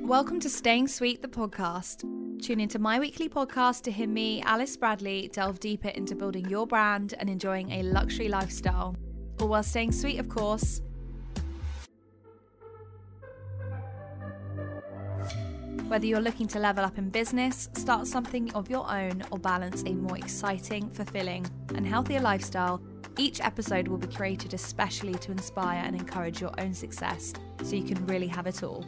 Welcome to Staying Sweet, the podcast. Tune into my weekly podcast to hear me, Alice Bradley, delve deeper into building your brand and enjoying a luxury lifestyle. All while staying sweet, of course. Whether you're looking to level up in business, start something of your own, or balance a more exciting, fulfilling, and healthier lifestyle, each episode will be created especially to inspire and encourage your own success so you can really have it all.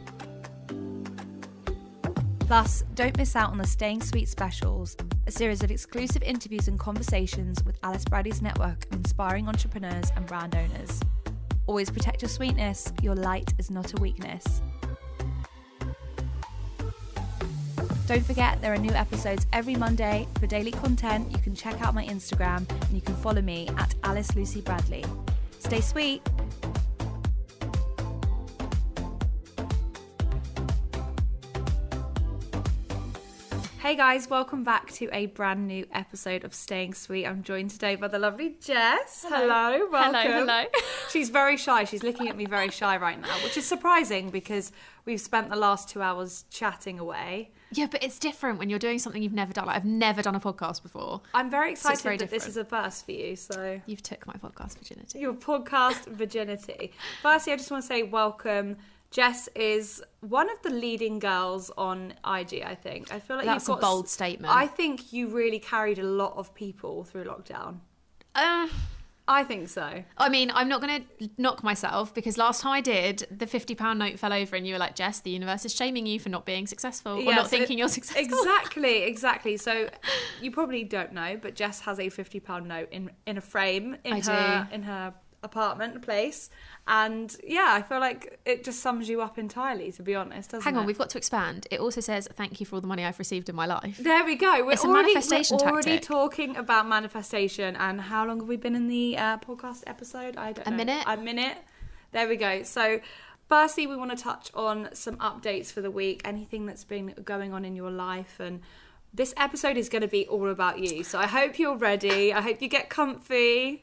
Plus, don't miss out on the Staying Sweet specials, a series of exclusive interviews and conversations with Alice Bradley's network of inspiring entrepreneurs and brand owners. Always protect your sweetness, your light is not a weakness. Don't forget, there are new episodes every Monday. For daily content, you can check out my Instagram and you can follow me at alicelucybradley. Stay sweet. Hey guys, welcome back to a brand new episode of Staying Sweet. I'm joined today by the lovely Jess. Hello, welcome. Hello. She's very shy. She's looking at me very shy right now, which is surprising because we've spent the last 2 hours chatting away. Yeah, but it's different when you're doing something you've never done. Like, I've never done a podcast before. I'm very excited that this is a first for you. So you've took my podcast virginity. Your podcast virginity. Firstly, I just want to say welcome. Jess is one of the leading girls on IG, I think. I feel like that's a bold statement. I think you really carried a lot of people through lockdown. I think so. I mean, I'm not going to knock myself because last time I did, the £50 note fell over and you were like, Jess, the universe is shaming you for not being successful or not thinking you're successful. Exactly. So you probably don't know, but Jess has a £50 note in a frame in her apartment place. And yeah, I feel like it just sums you up entirely, to be honest, doesn't it? Hang on, we've got to expand. It also says, thank you for all the money I've received in my life. There we go. It's a manifestation we're already tactic. talking about manifestation. And how long have we been in the podcast episode? I don't know. A minute. There we go. So firstly, we want to touch on some updates for the week, anything that's been going on in your life. And this episode is going to be all about you. So I hope you're ready. I hope you get comfy.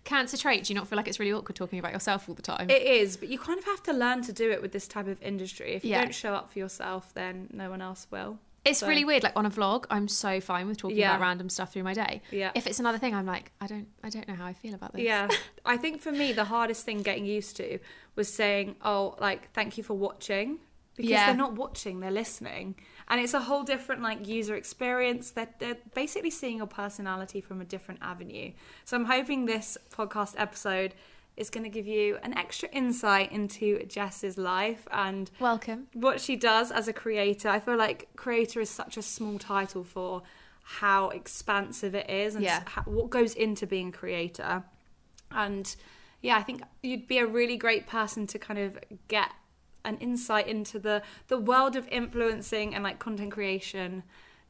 Cancer trait, do you not feel like it's really awkward talking about yourself all the time? It is, but you kind of have to learn to do it with this type of industry. If you don't show up for yourself, then no one else will. It's really weird. Like on a vlog, I'm so fine with talking about random stuff through my day. Yeah. If it's another thing, I'm like, I don't know how I feel about this. Yeah. I think for me, the hardest thing getting used to was saying, oh, like, thank you for watching. Because they're not watching, they're listening. And it's a whole different like user experience. They're basically seeing your personality from a different avenue. So I'm hoping this podcast episode is going to give you an extra insight into Jess's life and what she does as a creator. I feel like creator is such a small title for how expansive it is and what goes into being a creator. And yeah, I think you'd be a really great person to kind of get an insight into the world of influencing and like content creation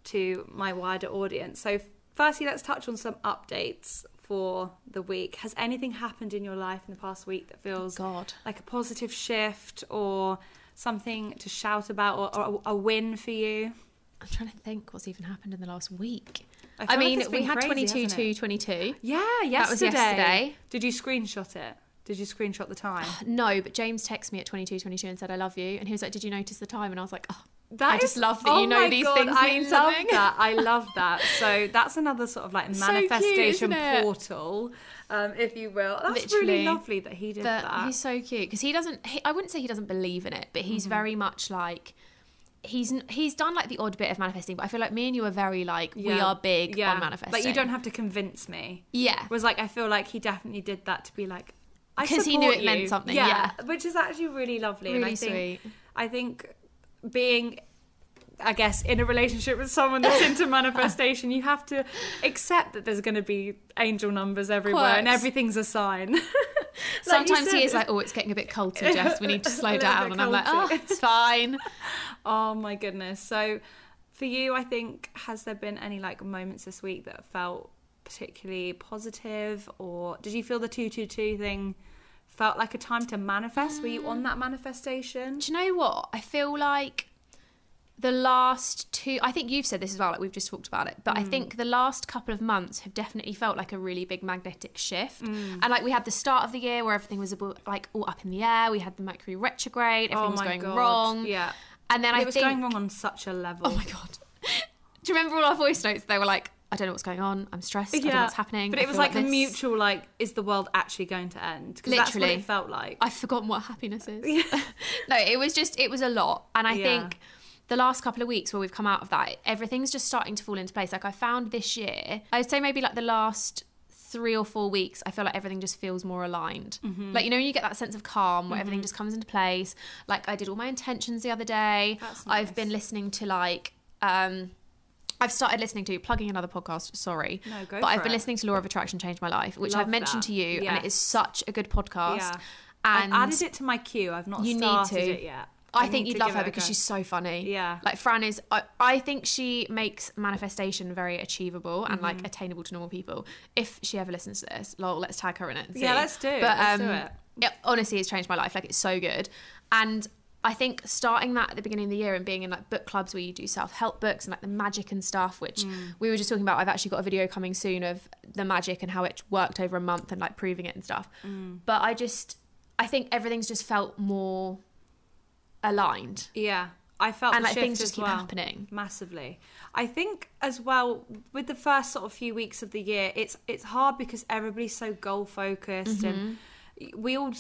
to my wider audience. So firstly, let's touch on some updates for the week. Has anything happened in your life in the past week that feels like a positive shift or something to shout about or a win for you? I'm trying to think what's even happened in the last week. I mean, we had 22/2/22. Yeah, yesterday. That was yesterday. Did you screenshot it? Did you screenshot the time? No, but James texted me at 22:22 and said, I love you. And he was like, did you notice the time? And I was like, I just love that you know these things mean something. I love that. So that's another sort of like manifestation portal, if you will. That's really lovely that he did that. He's so cute. Because I wouldn't say he doesn't believe in it, but he's very much like, he's done like the odd bit of manifesting, but I feel like me and you are very like, we are big on manifesting. Like you don't have to convince me. Yeah. Whereas like, I feel like he definitely did that to be like, because he knew it meant something. Yeah. Which is actually really lovely. Really and sweet. I think being, I guess, in a relationship with someone that's into manifestation, you have to accept that there's going to be angel numbers everywhere and everything's a sign. Sometimes he is like, oh, it's getting a bit culty, Jess. We need to slow down. And I'm like, oh, it's fine. Oh my goodness. So for you, I think, has there been any like moments this week that felt particularly positive, or did you feel the 222 thing felt like a time to manifest? Were you on that manifestation? Do you know what? I feel like the last two, I think you've said this as well, like we've just talked about it, but I think the last couple of months have definitely felt like a really big magnetic shift. And like we had the start of the year where everything was like all up in the air. We had the Mercury retrograde, everything was going wrong. Yeah. And then it was going wrong on such a level. Oh my God. Do you remember all our voice notes? They were like, I don't know what's going on. I'm stressed. I don't know what's happening. But it was like a mutual, like, is the world actually going to end? Because that's what it felt like. I've forgotten what happiness is. No, it was a lot. And I think the last couple of weeks where we've come out of that, everything's just starting to fall into place. Like I found this year, I'd say maybe like the last 3 or 4 weeks, I feel like everything just feels more aligned. Like, you know, when you get that sense of calm where everything just comes into place. Like I did all my intentions the other day. That's nice. I've been listening to like, I've started listening to, plugging another podcast, sorry. No, go But for I've been it. listening to Law of Attraction Changed My Life, which I've mentioned to you, Yes. and it is such a good podcast. Yeah. And I've added it to my queue. I've not started it yet. I think you'd love her because she's so funny. Yeah. Like Fran is, I think she makes manifestation very achievable and like attainable to normal people. If she ever listens to this, lol, let's tag her in it and see. Yeah, let's do it. But, let's do it. Yeah, honestly, it's changed my life. Like it's so good. And I think starting that at the beginning of the year and being in like book clubs where you do self-help books and like the magic and stuff, which we were just talking about. I've actually got a video coming soon of the magic and how it worked over a month and like proving it and stuff. But I think everything's just felt more aligned. Yeah. I felt and the like shift things just as keep well, happening massively. I think as well with the first sort of few weeks of the year, it's hard because everybody's so goal focused and we all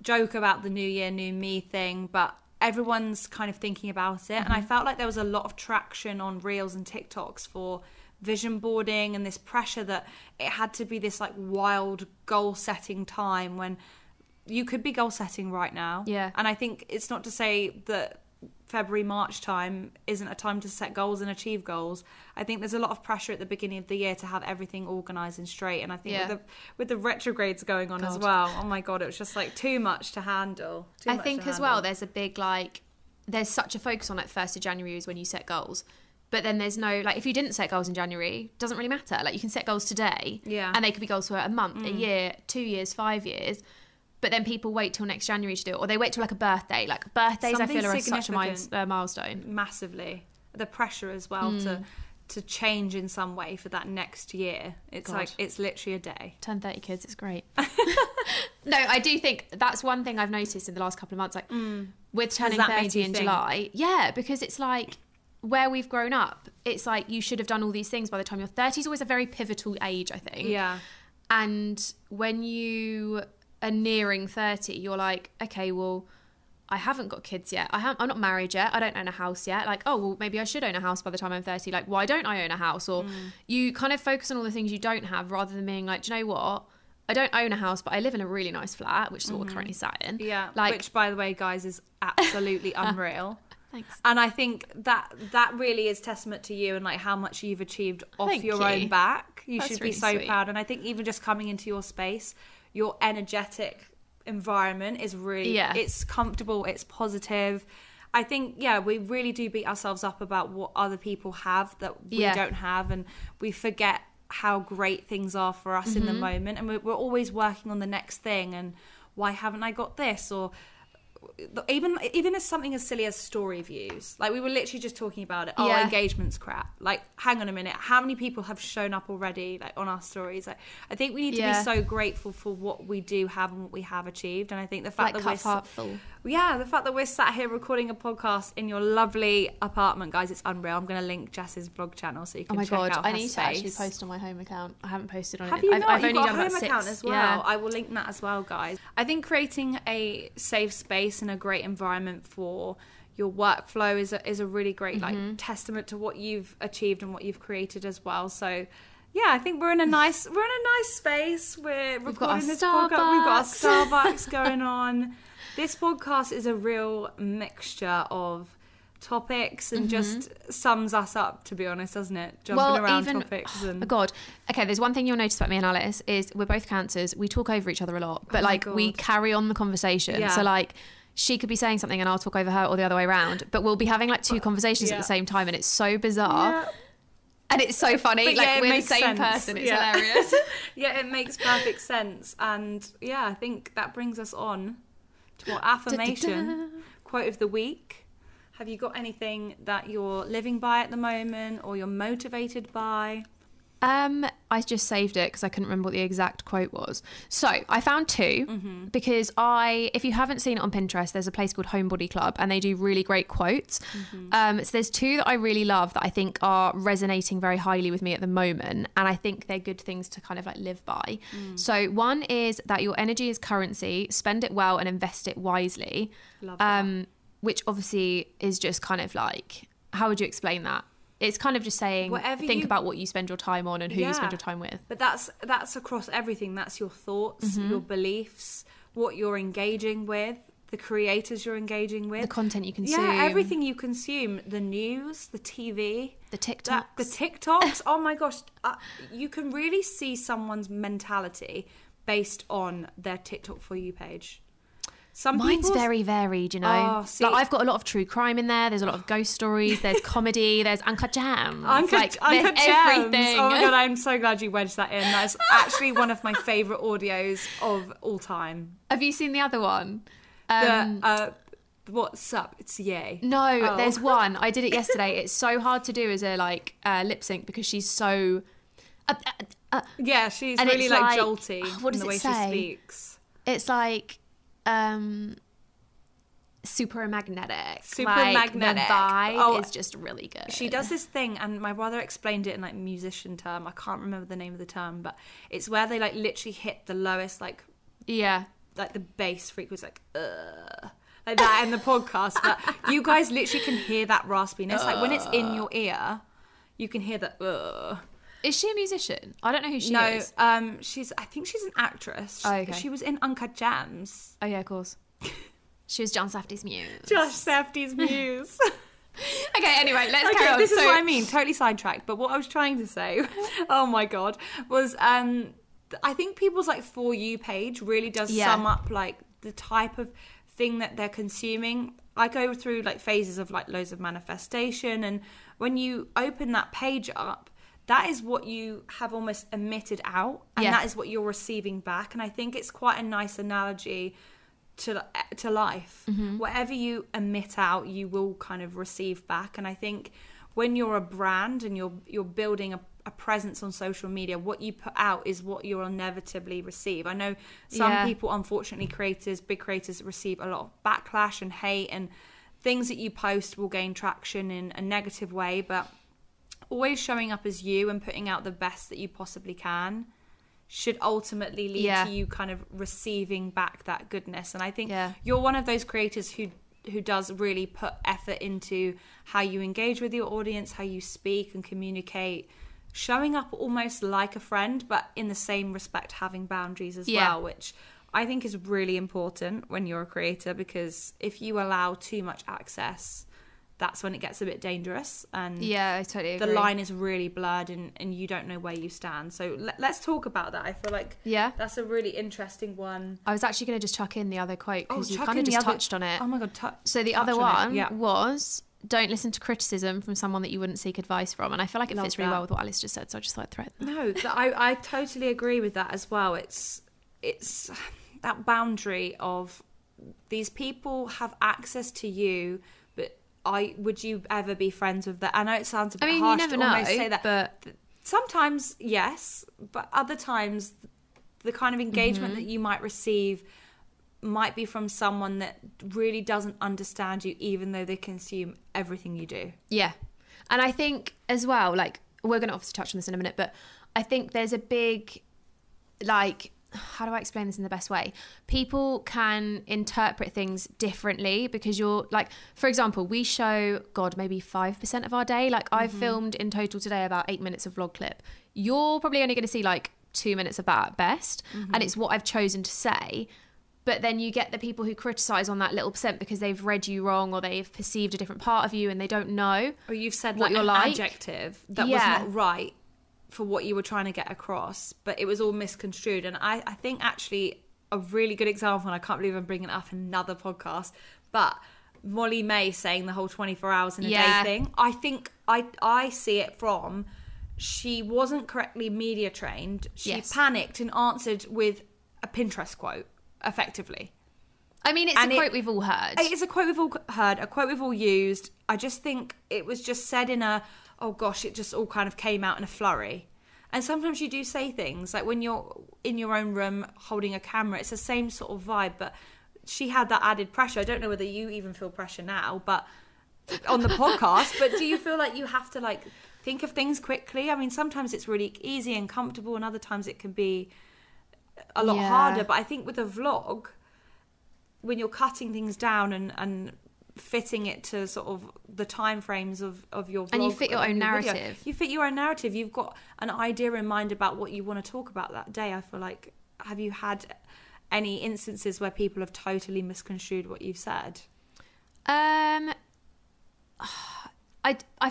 joke about the new year, new me thing, but everyone's kind of thinking about it. And I felt like there was a lot of traction on Reels and TikToks for vision boarding and this pressure that it had to be this like wild goal setting time when you could be goal setting right now. Yeah. And I think it's not to say that February, March time isn't a time to set goals and achieve goals. I think there's a lot of pressure at the beginning of the year to have everything organised and straight. And I think with the retrogrades going on as well, oh my God, it was just like too much to handle. I think as well, there's a big like, there's such a focus on like 1st of January is when you set goals. But then there's no, like, if you didn't set goals in January, it doesn't really matter. Like, you can set goals today. Yeah. And they could be goals for a month, a year, 2 years, 5 years. But then people wait till next January to do it. Or they wait till, like, a birthday. Like, birthdays, I feel, are such a milestone. Massively. The pressure as well to change in some way for that next year. It's like, it's literally a day. Turn 30 kids, it's great. No, I do think that's one thing I've noticed in the last couple of months. Like, with turning 30 in July. Yeah, because it's like, where we've grown up, it's like you should have done all these things by the time you're 30 is always a very pivotal age, I think. Yeah. And when you are nearing 30, you're like, okay, well, I haven't got kids yet. I'm not married yet. I don't own a house yet. Like, oh, well, maybe I should own a house by the time I'm 30. Like, why don't I own a house? Or you kind of focus on all the things you don't have rather than being like, do you know what? I don't own a house, but I live in a really nice flat, which is what we're currently sat in. Yeah, like, which, by the way, guys, is absolutely unreal. Thanks. And I think that really is testament to you and like how much you've achieved off your own back. You should be so proud. And I think even just coming into your space, your energetic environment is really, it's comfortable, it's positive. I think, we really do beat ourselves up about what other people have that we don't have. And we forget how great things are for us in the moment. And we're always working on the next thing. And why haven't I got this? Or even as something as silly as story views, like we were literally just talking about it. Engagement's crap. Like, hang on a minute, how many people have shown up already, like on our stories? Like, I think we need to be so grateful for what we do have and what we have achieved. And I think the fact that the fact that we're sat here recording a podcast in your lovely apartment, guys, it's unreal. I'm going to link Jess's vlog channel so you can check out her space. I need to actually post on my home account. I haven't posted on it. Have you not? I've only got done a home about 6 account as well. Yeah. I will link that as well, guys. I think creating a safe space and a great environment for your workflow is a really great like testament to what you've achieved and what you've created as well. So I think we're in a nice space. We're recording this podcast. We've got our Starbucks going on. This podcast is a real mixture of topics and just sums us up, to be honest, doesn't it? Jumping around topics and... Oh God. Okay, there's one thing you'll notice about me and Alice is we're both cancers. We talk over each other a lot, but we carry on the conversation. Yeah. So like she could be saying something and I'll talk over her or the other way around, but we'll be having like 2 conversations at the same time and it's so bizarre. Yeah. And it's so funny. But like we're the same person. It's hilarious. Yeah, it makes perfect sense. And I think that brings us on to our affirmation quote of the week. Have you got anything that you're living by at the moment or you're motivated by? I just saved it because I couldn't remember what the exact quote was. So I found two because if you haven't seen it on Pinterest, there's a place called Homebody Club and they do really great quotes. So there's two that I really love that I think are resonating very highly with me at the moment. And I think they're good things to kind of like live by. So one is that your energy is currency, spend it well and invest it wisely. Love that. Which obviously is just kind of like, how would you explain that? It's kind of just saying, think about what you spend your time on and who you spend your time with. But that's across everything. That's your thoughts, your beliefs, what you're engaging with, the creators you're engaging with. The content you consume. Yeah, everything you consume. The news, the TV. The TikToks. The TikToks. Oh my gosh. You can really see someone's mentality based on their TikTok For You page. Mine's very varied, you know. Like I've got a lot of true crime in there. There's a lot of ghost stories. There's comedy. There's Uncut Gems. Uncut Gems. Everything. Oh my God, I'm so glad you wedged that in. That's actually one of my favourite audios of all time. Have you seen the other one? What's up? It's yay. No, there's one. I did it yesterday. It's so hard to do as a lip sync because she's so... yeah, she's really like jolty what does in the way it say? She speaks. It's like... super magnetic. The vibe is just really good. She does this thing, and my brother explained it in like musician term. I can't remember the name of the term, but it's where they like literally hit the lowest like the bass frequency like that in the podcast. But you guys literally can hear that raspiness. Like when it's in your ear, you can hear that. Is she a musician? I don't know who she is. No, I think she's an actress. Oh, okay. She was in Uncut Gems. Oh yeah, of course. She was John Safdie's muse. Josh Safdie's muse. Okay, anyway, let's carry on. This is what I mean. Totally sidetracked. But what I was trying to say, oh my God, was I think people's like For You page really does sum up like the type of thing that they're consuming. I go through like phases of like loads of manifestation, and when you open that page up, that is what you have almost emitted out, and that is what you're receiving back. And I think it's quite a nice analogy to life. Whatever you emit out, you will kind of receive back. And I think when you're a brand and you're building a presence on social media, what you put out is what you'll inevitably receive. I know some people, unfortunately, big creators receive a lot of backlash and hate, and things that you post will gain traction in a negative way, but always showing up as you and putting out the best that you possibly can should ultimately lead to you kind of receiving back that goodness. And I think you're one of those creators who does really put effort into how you engage with your audience, how you speak and communicate, showing up almost like a friend, but in the same respect having boundaries as well, which I think is really important when you're a creator, because if you allow too much access, that's when it gets a bit dangerous, and I totally agree. The line is really blurred, and you don't know where you stand. So let's talk about that. I feel like that's a really interesting one. I was actually going to just chuck in the other quote because you kind of just touched on it. Oh my God. So the other one was, don't listen to criticism from someone that you wouldn't seek advice from. And I feel like it fits really well with what Alice just said, so I just thought I'd throw it there. No, I totally agree with that as well. It's that boundary of these people have access to you, but would you ever be friends with that? I know it sounds a bit harsh to almost say that, but sometimes yes, but other times the kind of engagement that you might receive might be from someone that really doesn't understand you, even though they consume everything you do. Yeah. And I think as well, like, we're going to obviously touch on this in a minute, but I think there's a big, like, how do I explain this in the best way? People can interpret things differently because you're like, for example, we show maybe 5% of our day. Like I've filmed in total today about 8 minutes of vlog clip. You're probably only going to see like 2 minutes of that at best. And it's what I've chosen to say. But then you get the people who criticize on that little percent because they've read you wrong or they've perceived a different part of you and they don't know. Or you've said what you're like, adjective that was not right for what you were trying to get across, but it was all misconstrued. And I think actually a really good example, and I can't believe I'm bringing it up in another podcast, but Molly May saying the whole 24 hours in a day thing, I think I see it from, she wasn't correctly media trained. She panicked and answered with a Pinterest quote, effectively. I mean, it's a quote we've all heard. It's a quote we've all heard, a quote we've all used. I just think it was just said in a, oh gosh, it just all kind of came out in a flurry. And sometimes you do say things like when you're in your own room holding a camera, it's the same sort of vibe, but she had that added pressure. I don't know whether you even feel pressure now, but on the podcast, but do you feel like you have to like think of things quickly? I mean, sometimes it's really easy and comfortable, and other times it can be a lot harder. But I think with a vlog, when you're cutting things down and fitting it to sort of the time frames of your vlog, and you fit your own narrative. Video, you fit your own narrative. You've got an idea in mind about what you want to talk about that day. I feel like, have you had any instances where people have totally misconstrued what you've said? I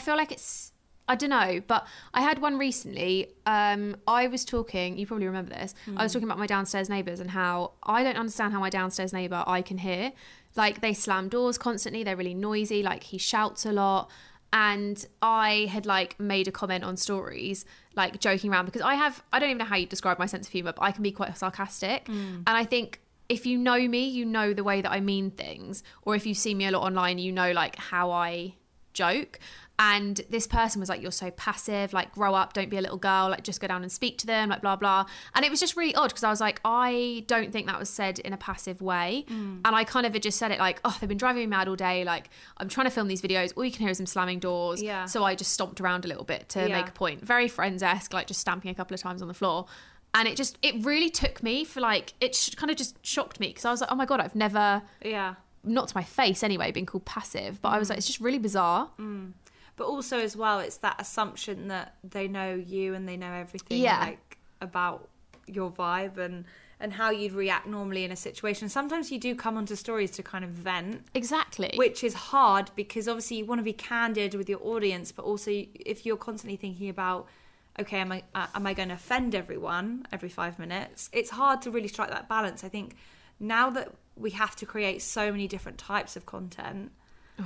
feel like it's, I don't know, but I had one recently. I was talking, you probably remember this, I was talking about my downstairs neighbours and how I don't understand how my downstairs neighbour I can hear. Like, they slam doors constantly, they're really noisy, like he shouts a lot. And I had like made a comment on stories, like joking around, because I don't even know how you describe my sense of humour, but I can be quite sarcastic. And I think if you know me, you know the way that I mean things, or if you see me a lot online, you know like how I joke. And this person was like, you're so passive, like grow up, don't be a little girl, like just go down and speak to them, like blah blah. And it was just really odd, because I was like, I don't think that was said in a passive way. And I kind of had just said it like, oh, they've been driving me mad all day, like I'm trying to film these videos, all you can hear is them slamming doors. So I just stomped around a little bit to make a point, very Friends-esque, like just stamping a couple of times on the floor. And it really took me for like, it kind of just shocked me, because I was like, oh my God, I've never, not to my face anyway, been called passive, but I was like, it's just really bizarre. But also as well, it's that assumption that they know you and they know everything like about your vibe and how you'd react normally in a situation. Sometimes you do come onto stories to kind of vent. Exactly. Which is hard, because obviously you want to be candid with your audience, but also if you're constantly thinking about, okay, am I going to offend everyone every 5 minutes? It's hard to really strike that balance. I think now that we have to create so many different types of content,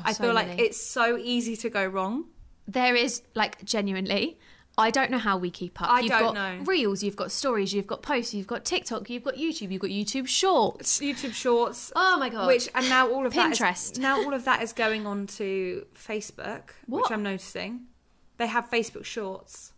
I feel like it's so easy to go wrong. There is, like, genuinely, I don't know how we keep up. You've got Reels, you've got Stories, you've got Posts, you've got TikTok, you've got YouTube Shorts. YouTube Shorts. Oh my God. And now all of Pinterest. Now all of that is going on to Facebook, which I'm noticing. They have Facebook Shorts.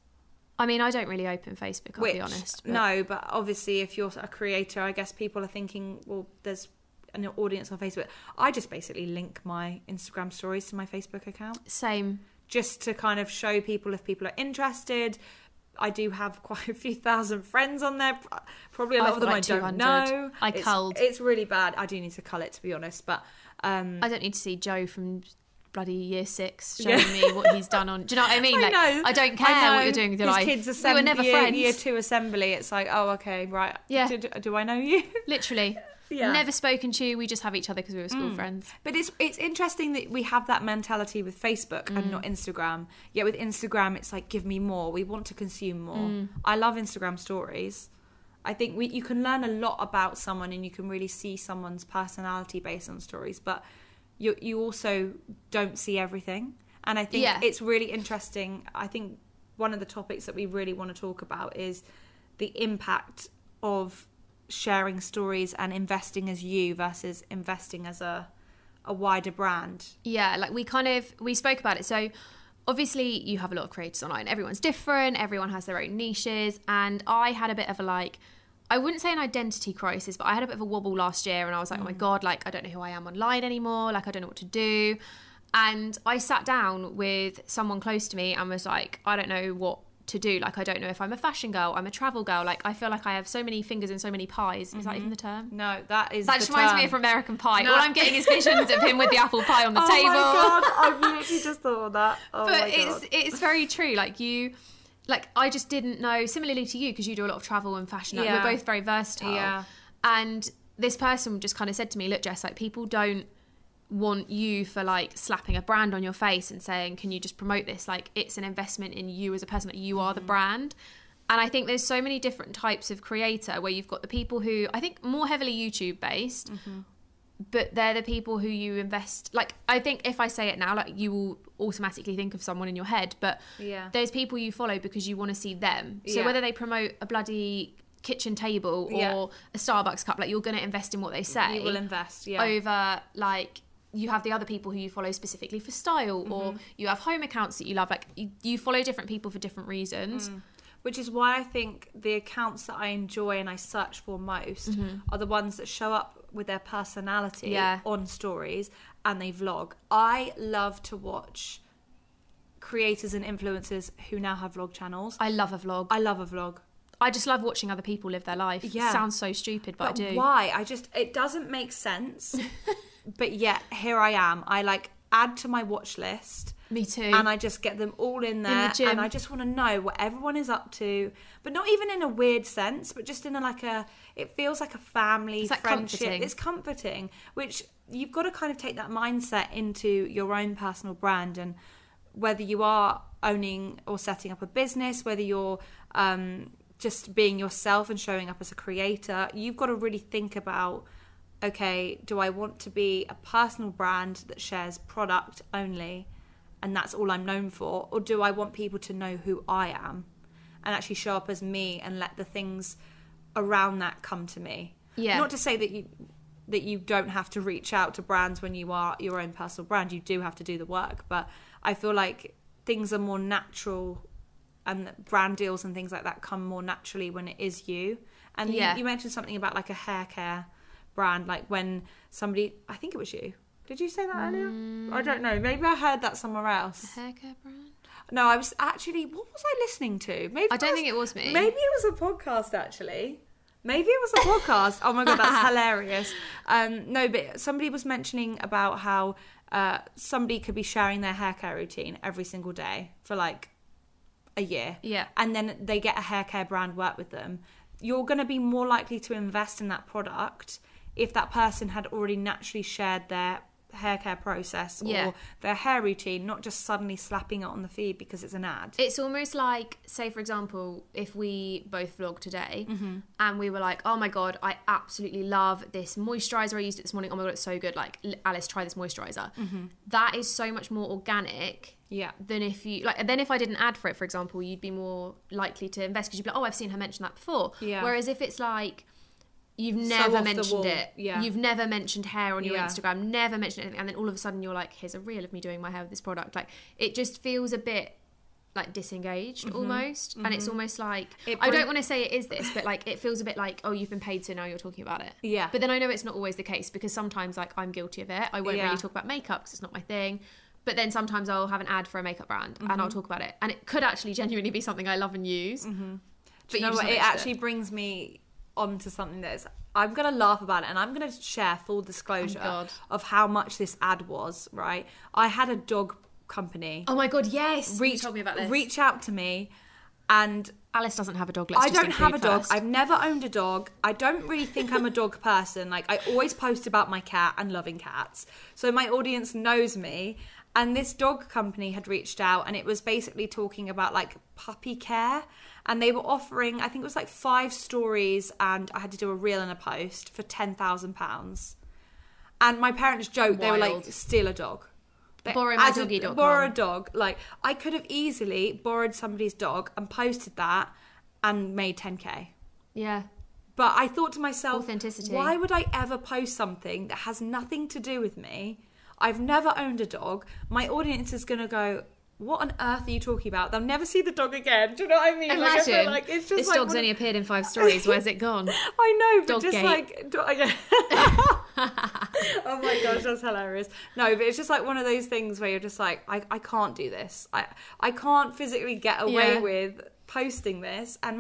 I mean, I don't really open Facebook, I'll be honest. But... No, but obviously if you're a creator, I guess people are thinking, well, there's an audience on Facebook. I just basically link my Instagram stories to my Facebook account. Same. Just to kind of show people if people are interested. I do have quite a few thousand friends on there. Probably a lot of them I don't know. It's really bad. I do need to cull it, to be honest. But I don't need to see Joe from bloody year 6 showing me what he's done on. Do you know what I mean? I know. I don't care what you're doing with your life. Kids assembly, we were never friends. Year 2 assembly. It's like, oh, okay, right. Yeah. Do I know you? Literally. Yeah. Never spoken to you. We just have each other because we were school friends. But it's interesting that we have that mentality with Facebook and not Instagram. Yet with Instagram, it's like, give me more. We want to consume more. I love Instagram stories. I think you can learn a lot about someone, and you can really see someone's personality based on stories. But you also don't see everything. And I think it's really interesting. I think one of the topics that we really want to talk about is the impact of sharing stories and investing as you versus investing as a wider brand. Yeah, like we spoke about it. So obviously you have a lot of creators online. Everyone's different. Everyone has their own niches. And I had a bit of a I wouldn't say an identity crisis, but I had a bit of a wobble last year, and I was like, oh my God, like I don't know who I am online anymore. Like I don't know what to do. And I sat down with someone close to me and was like, I don't know what to do. Like I don't know if I'm a fashion girl, I'm a travel girl. Like I feel like I have so many fingers in so many pies. Is that even the term? No, that just reminds me of American Pie. No. All I'm getting is visions of him with the apple pie on the table. Oh my God, I've literally just thought of that. But it's very true. Like I just didn't know, similarly to you, because you do a lot of travel and fashion. Like, we're both very versatile. Yeah. And this person just kind of said to me, look, Jess, like people don't want you for like slapping a brand on your face and saying, can you just promote this? Like it's an investment in you as a person, that you are the brand. And I think there's so many different types of creator, where you've got the people who I think more heavily YouTube based, but they're the people who you invest. Like I think if I say it now, like you will automatically think of someone in your head, but there's people you follow because you want to see them. So whether they promote a bloody kitchen table or a Starbucks cup, like you're going to invest in what they say. You will invest, over like you have the other people who you follow specifically for style, or you have home accounts that you love. Like you follow different people for different reasons. which is why I think the accounts that I enjoy and I search for most are the ones that show up with their personality on stories and they vlog. I love to watch creators and influencers who now have vlog channels. I love a vlog. I just love watching other people live their life. Yeah. Sounds so stupid, but I do. Why? It doesn't make sense. But yet, here I am. I like add to my watch list. Me too. And I just get them all in there. In the gym. And I just want to know what everyone is up to. But not even in a weird sense, but just in it feels like a family friendship. Comforting. It's comforting, which you've got to kind of take that mindset into your own personal brand. And whether you are owning or setting up a business, whether you're just being yourself and showing up as a creator, you've got to really think about, okay, do I want to be a personal brand that shares product only and that's all I'm known for, or do I want people to know who I am and actually show up as me and let the things around that come to me? Yeah. Not to say that you don't have to reach out to brands when you are your own personal brand. You do have to do the work, but I feel like things are more natural and brand deals and things like that come more naturally when it is you. And you mentioned something about like a hair care brand, like when somebody, I think it was you. Did you say that earlier? I don't know. Maybe I heard that somewhere else. A hair care brand? No, I was actually, what was I listening to? Maybe I don't think it was me. Maybe it was a podcast actually. Maybe it was a podcast. Oh my God, that's hilarious. No, but somebody was mentioning about how somebody could be sharing their hair care routine every single day for like a year. Yeah. And then they get a hair care brand work with them. You're going to be more likely to invest in that product if that person had already naturally shared their hair care process or their hair routine, not just suddenly slapping it on the feed because it's an ad. It's almost like, say for example, if we both vlog today and we were like, oh my God, I absolutely love this moisturizer, I used it this morning, oh my God, it's so good, like Alice, try this moisturizer. That is so much more organic than if you like. Then if I did an ad for it, for example, you'd be more likely to invest because you'd be like, oh, I've seen her mention that before. Whereas if it's like, you've never mentioned it. Yeah. You've never mentioned hair on your Instagram, never mentioned anything. And then all of a sudden you're like, here's a reel of me doing my hair with this product. Like, it just feels a bit like disengaged almost. And it's almost like, I don't want to say it is this, but like, it feels a bit like, oh, you've been paid, so now you're talking about it. Yeah. But then I know it's not always the case because sometimes like I'm guilty of it. I won't really talk about makeup because it's not my thing. But then sometimes I'll have an ad for a makeup brand and I'll talk about it. And it could actually genuinely be something I love and use. But you know what? It actually brings me onto something that is, I'm going to laugh about it and I'm going to share full disclosure of how much this ad was, right? I had a dog company. Oh my God, yes. You told me about this. Reach out to me and... Alice doesn't have a dog. I don't have a dog. I've never owned a dog. I don't really think I'm a dog person. Like, I always post about my cat and loving cats. So my audience knows me. And this dog company had reached out and it was basically talking about like puppy care. And they were offering, I think it was like 5 stories and I had to do a reel and a post for £10,000. And my parents joked, They were like, steal a dog. Borrow my doggy.com. Borrow a dog. Like, I could have easily borrowed somebody's dog and posted that and made 10k. Yeah. But I thought to myself, authenticity. Why would I ever post something that has nothing to do with me? I've never owned a dog. My audience is going to go, what on earth are you talking about? They'll never see the dog again. Do you know what I mean? Imagine, like, it's just this like, dog's only appeared in 5 stories. Where's it gone? I know, but Dog just gate. like... Oh my gosh, that's hilarious. No, but it's just like one of those things where you're just like, I can't do this. I can't physically get away with posting this. And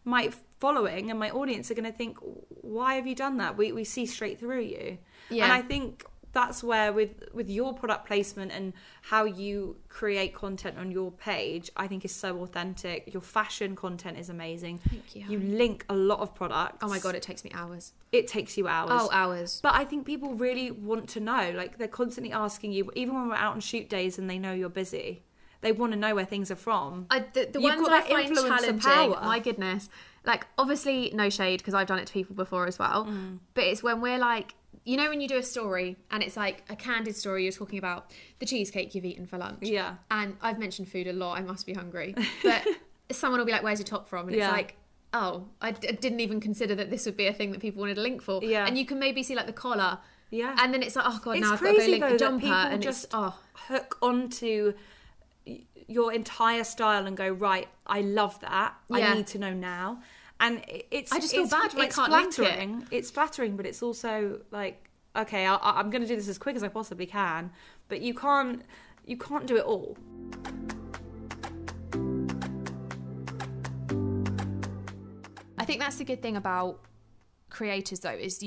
my following and my audience are going to think, why have you done that? We see straight through you. Yeah. And I think... that's where with your product placement and how you create content on your page, I think is so authentic. Your fashion content is amazing. Thank you. You link a lot of products. Oh my God, it takes me hours. It takes you hours. Oh, hours. But I think people really want to know. Like, they're constantly asking you, even when we're out on shoot days and they know you're busy, they want to know where things are from. The ones I find challenging, my goodness. Like, obviously, no shade, because I've done it to people before as well. But it's when we're like, you know when you do a story and it's like a candid story, you're talking about the cheesecake you've eaten for lunch. Yeah. And I've mentioned food a lot, I must be hungry. But someone will be like, where's your top from? And it's like, oh, I didn't even consider that this would be a thing that people wanted a link for. Yeah. And you can maybe see like the collar. Yeah. And then it's like, oh God, now I've got to go link the jumper. And just hook onto your entire style and go, right, I love that. I need to know now. And I just feel bad when I can't link it. It's flattering, but it's also like, okay, I'm going to do this as quick as I possibly can, but you can't do it all. I think that's the good thing about creators, though, is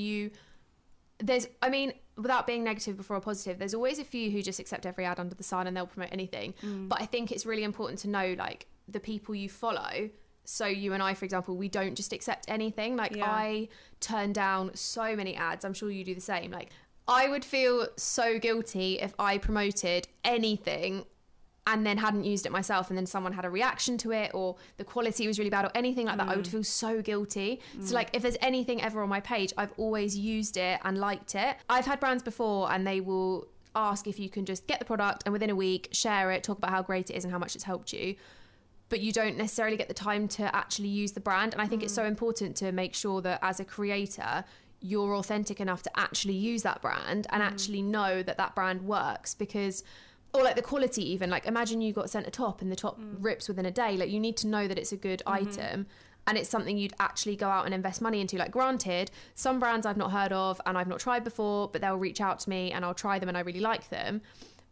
without being negative before a positive, there's always a few who just accept every ad under the sun and they'll promote anything. But I think it's really important to know, like, the people you follow. So you and I, for example, we don't just accept anything. Like, I turn down so many ads. I'm sure you do the same. Like, I would feel so guilty if I promoted anything and then hadn't used it myself, and then someone had a reaction to it, or the quality was really bad, or anything like that. I would feel so guilty. So like, if there's anything ever on my page, I've always used it and liked it. I've had brands before and they will ask if you can just get the product and within a week share it, talk about how great it is and how much it's helped you, but you don't necessarily get the time to actually use the brand. And I think it's so important to make sure that as a creator, you're authentic enough to actually use that brand and actually know that that brand works. Because, or like the quality even, like imagine you got sent a top and the top rips within a day. Like, you need to know that it's a good item and it's something you'd actually go out and invest money into. Like, granted, some brands I've not heard of and I've not tried before, but they'll reach out to me and I'll try them and I really like them.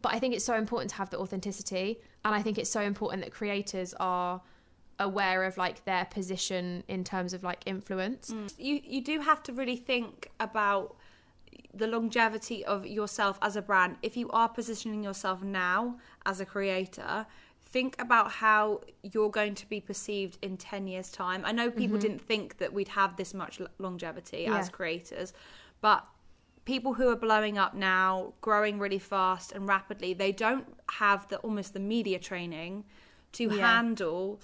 But I think it's so important to have the authenticity, and I think it's so important that creators are aware of like their position in terms of like influence. You do have to really think about the longevity of yourself as a brand. If you are positioning yourself now as a creator, think about how you're going to be perceived in 10 years' time. I know people didn't think that we'd have this much longevity as creators, but people who are blowing up now, growing really fast and rapidly, they don't have almost the media training to handle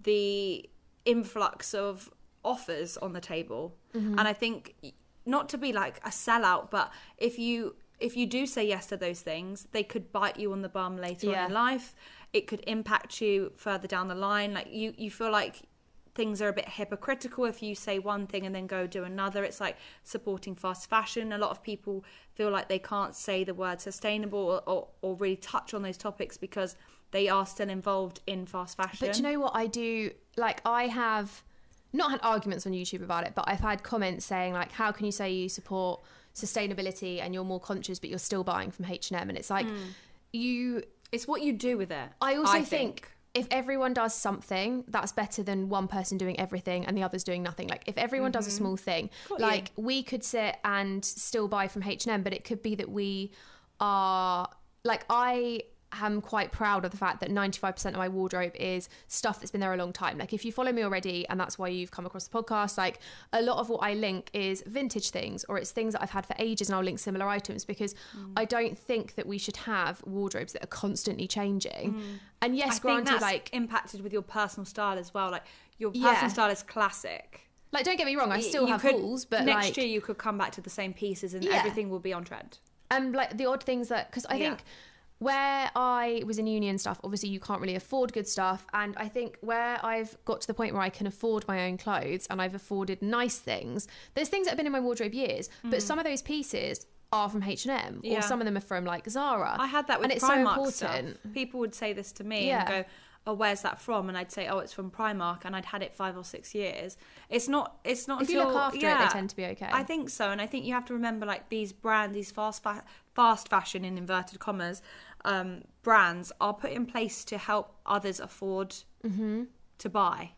the influx of offers on the table. And I think, not to be like a sellout, but if you do say yes to those things, they could bite you on the bum later on in life. It could impact you further down the line. Like, you feel like things are a bit hypocritical if you say one thing and then go do another. It's like supporting fast fashion. A lot of people feel like they can't say the word sustainable or really touch on those topics because they are still involved in fast fashion. But you know what I do? Like, I have not had arguments on YouTube about it, but I've had comments saying like, how can you say you support sustainability and you're more conscious but you're still buying from H&M? And it's like, it's what you do with it. I also think if everyone does something, that's better than one person doing everything and the others doing nothing. Like, if everyone does a small thing, we could sit and still buy from H&M, but it could be that we are like, I am quite proud of the fact that 95% of my wardrobe is stuff that's been there a long time. Like, if you follow me already, and that's why you've come across the podcast, like, a lot of what I link is vintage things, or it's things that I've had for ages, and I'll link similar items, because I don't think that we should have wardrobes that are constantly changing. And yes, granted, that's like, impacted with your personal style as well. Like, your personal style is classic. Like, don't get me wrong, I still have hauls, but next year you could come back to the same pieces and everything will be on trend. And like the odd things that, because I think where I was in uni and stuff, obviously you can't really afford good stuff. And I think where I've got to the point where I can afford my own clothes and I've afforded nice things, there's things that have been in my wardrobe years, but some of those pieces are from H&M or some of them are from like Zara. I had that with and Primark it's so important. stuff. People would say this to me and go, oh, where's that from? And I'd say, oh, it's from Primark, and I'd had it 5 or 6 years. It's not if until you look after it, they tend to be okay. I think so. And I think you have to remember, like, these brands, these fast fashion in inverted commas brands are put in place to help others afford to buy.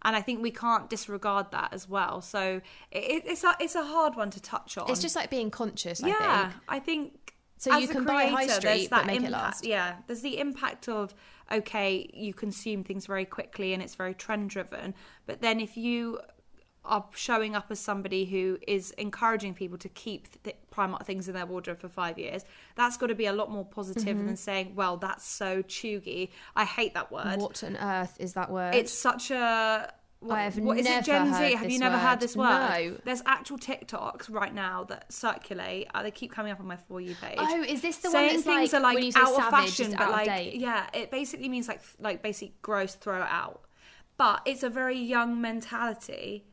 And I think we can't disregard that as well. So it's a hard one to touch on. It's just like being conscious, I think so you can buy high street but make it last. Yeah, there's the impact of, okay, you consume things very quickly and it's very trend driven, but then if you are showing up as somebody who is encouraging people to keep Primark things in their wardrobe for 5 years, that's got to be a lot more positive than saying, well, that's so chuggy. I hate that word. What on earth is that word? It's such a... What is it, Gen Z? Have you never heard this word? No. There's actual TikToks right now that circulate. They keep coming up on my For You page. Oh, is this the saying one that's things like, are like when you say out savage, of fashion, it's but out like, of date? yeah, it basically means like basically gross, throw it out. But it's a very young mentality.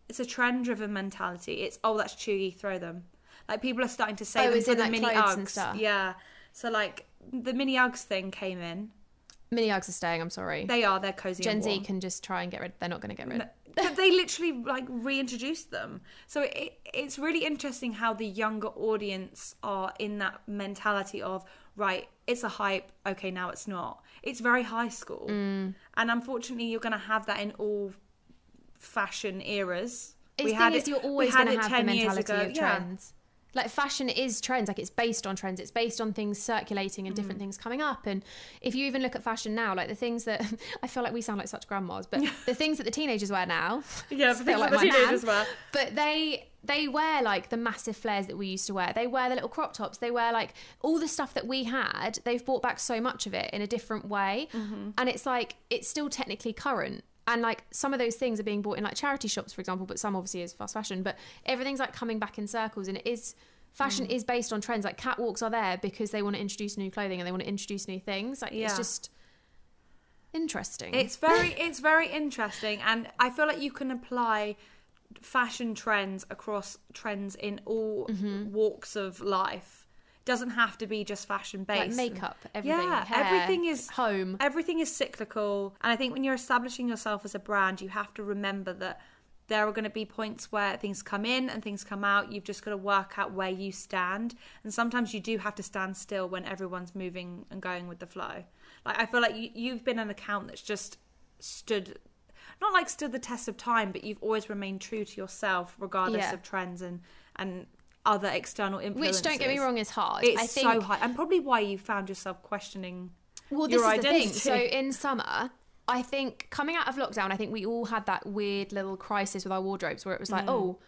It's a trend-driven mentality. It's, oh, that's chuggy, throw them. Like, people are starting to say them for the like mini clothes Uggs. and stuff? Yeah. So like the mini Uggs thing came in. Mini Uggs are staying, I'm sorry. They're cozy Gen and warm. Z can just try and get rid. They're not going to get rid. But they literally like reintroduced them. So it's really interesting how the younger audience are in that mentality of, right, it's a hype, okay, now it's not. It's very high school. And unfortunately you're going to have that in all fashion eras. You're always going to have the mentality of trends. Like fashion is trends, like it's based on trends, it's based on things circulating and different things coming up. And if you even look at fashion now, like the things that I feel like we sound like such grandmas, but the things that the teenagers wear now, the things that the teenagers wear, but they wear like the massive flares that we used to wear. They wear the little crop tops. They wear like all the stuff that we had. They've brought back so much of it in a different way, and it's like it's still technically current. And like some of those things are being bought in like charity shops, for example, but some obviously is fast fashion. But everything's like coming back in circles, and fashion is based on trends. Like catwalks are there because they want to introduce new clothing and they want to introduce new things. Like it's just interesting. It's very interesting, and I feel like you can apply fashion trends across trends in all walks of life. Doesn't have to be just fashion based. Like makeup, everything. Hair, everything is home. Everything is cyclical, and I think when you're establishing yourself as a brand, you have to remember that there are going to be points where things come in and things come out. You've just got to work out where you stand, and sometimes you do have to stand still when everyone's moving and going with the flow. Like I feel like you've been an account that's just stood the test of time, but you've always remained true to yourself regardless of trends and other external influences. Which, don't get me wrong, is hard. It's so hard. And probably why you found yourself questioning your identity. The thing. So in summer, I think coming out of lockdown, I think we all had that weird little crisis with our wardrobes where it was like, oh,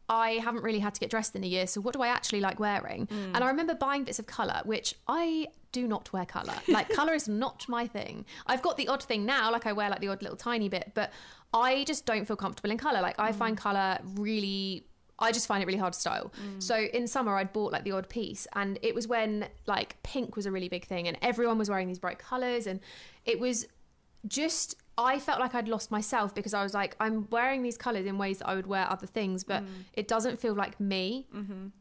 I haven't really had to get dressed in a year, so what do I actually like wearing? And I remember buying bits of colour, which I do not wear colour. Like, colour is not my thing. I've got the odd thing now, like I wear like the odd little tiny bit, but I just don't feel comfortable in colour. Like, I find colour really... I just find it really hard to style. So in summer, I'd bought like the odd piece, and it was when like pink was a really big thing and everyone was wearing these bright colours, and it was just, I felt like I'd lost myself because I was like, I'm wearing these colours in ways that I would wear other things, but it doesn't feel like me.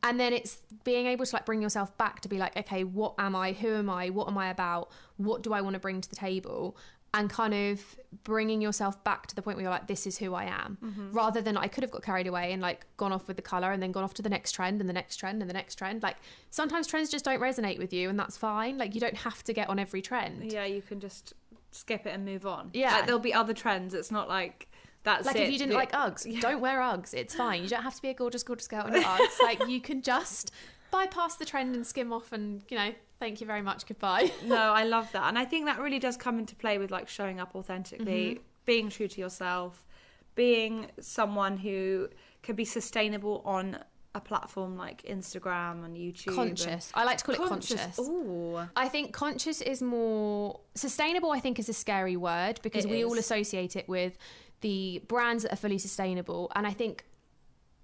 And then it's being able to like bring yourself back to be like, okay, what am I? Who am I? What am I about? What do I want to bring to the table? And kind of bringing yourself back to the point where you're like, this is who I am, rather than I could have got carried away and like gone off with the colour and then gone off to the next trend and the next trend and the next trend. Like sometimes trends just don't resonate with you, and that's fine. Like you don't have to get on every trend. Yeah, you can just skip it and move on. Yeah, like, there'll be other trends. It's not like that's like it. If you didn't like Uggs, don't wear Uggs. It's fine. You don't have to be a gorgeous girl on your Uggs. Like you can just bypass the trend and skim off, and you know, thank you very much, goodbye. No, I love that. And I think that really does come into play with like showing up authentically, being true to yourself, being someone who can be sustainable on a platform like Instagram and YouTube. Conscious. I like to call it conscious. Ooh. I think conscious is more sustainable. I think is a scary word because we all associate it with the brands that are fully sustainable. And I think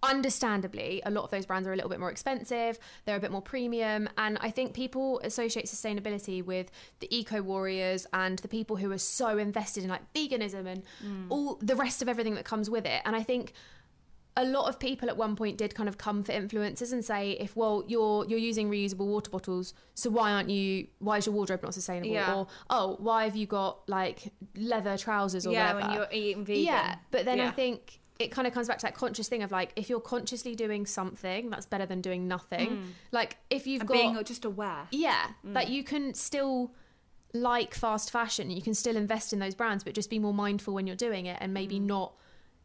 understandably, a lot of those brands are a little bit more expensive, they're a bit more premium, and I think people associate sustainability with the eco warriors and the people who are so invested in like veganism and all the rest of everything that comes with it. And I think a lot of people at one point did kind of come for influencers and say, if you're using reusable water bottles, so why is your wardrobe not sustainable? Yeah. Or why have you got like leather trousers or whatever? When you're eating vegan. Yeah, but then I think it kind of comes back to that conscious thing of like, if you're consciously doing something, that's better than doing nothing. Like if you've being just aware. Yeah, like you can still like fast fashion, you can still invest in those brands, but just be more mindful when you're doing it, and maybe not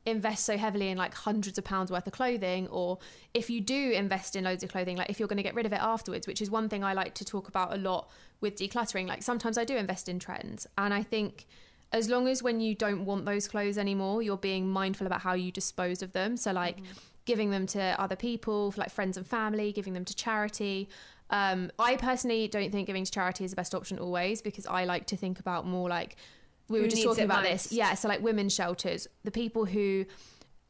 invest so heavily in like hundreds of pounds worth of clothing. Or if you do invest in loads of clothing, like if you're going to get rid of it afterwards, which is one thing I like to talk about a lot with decluttering. Like sometimes I do invest in trends, and I think as long as when you don't want those clothes anymore, you're being mindful about how you dispose of them. So like giving them to other people, like friends and family, giving them to charity. I personally don't think giving to charity is the best option always, because I like to think about more like, we were just talking about this. Yeah, so like women's shelters, the people who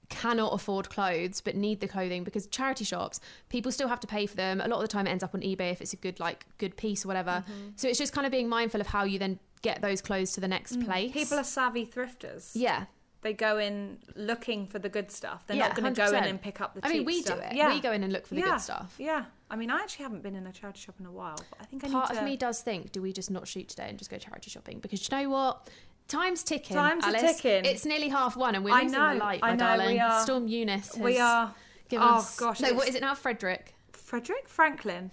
cannot afford clothes but need the clothing, because charity shops, people still have to pay for them. A lot of the time it ends up on eBay if it's a good piece or whatever. So it's just kind of being mindful of how you then get those clothes to the next place. People are savvy thrifters. Yeah. They go in looking for the good stuff. They're not going to go in and pick up the cheap stuff. We do it. We go in and look for the good stuff. Yeah. I mean, I actually haven't been in a charity shop in a while, but I think Part of me does think, do we just not shoot today and just go charity shopping? Because you know what? Time's ticking, Alice. Ticking. It's nearly 1:30 and we're losing the light, my darling. We are. Storm Eunice has we are. given us... gosh. No, what is it now? Frederick? Franklin.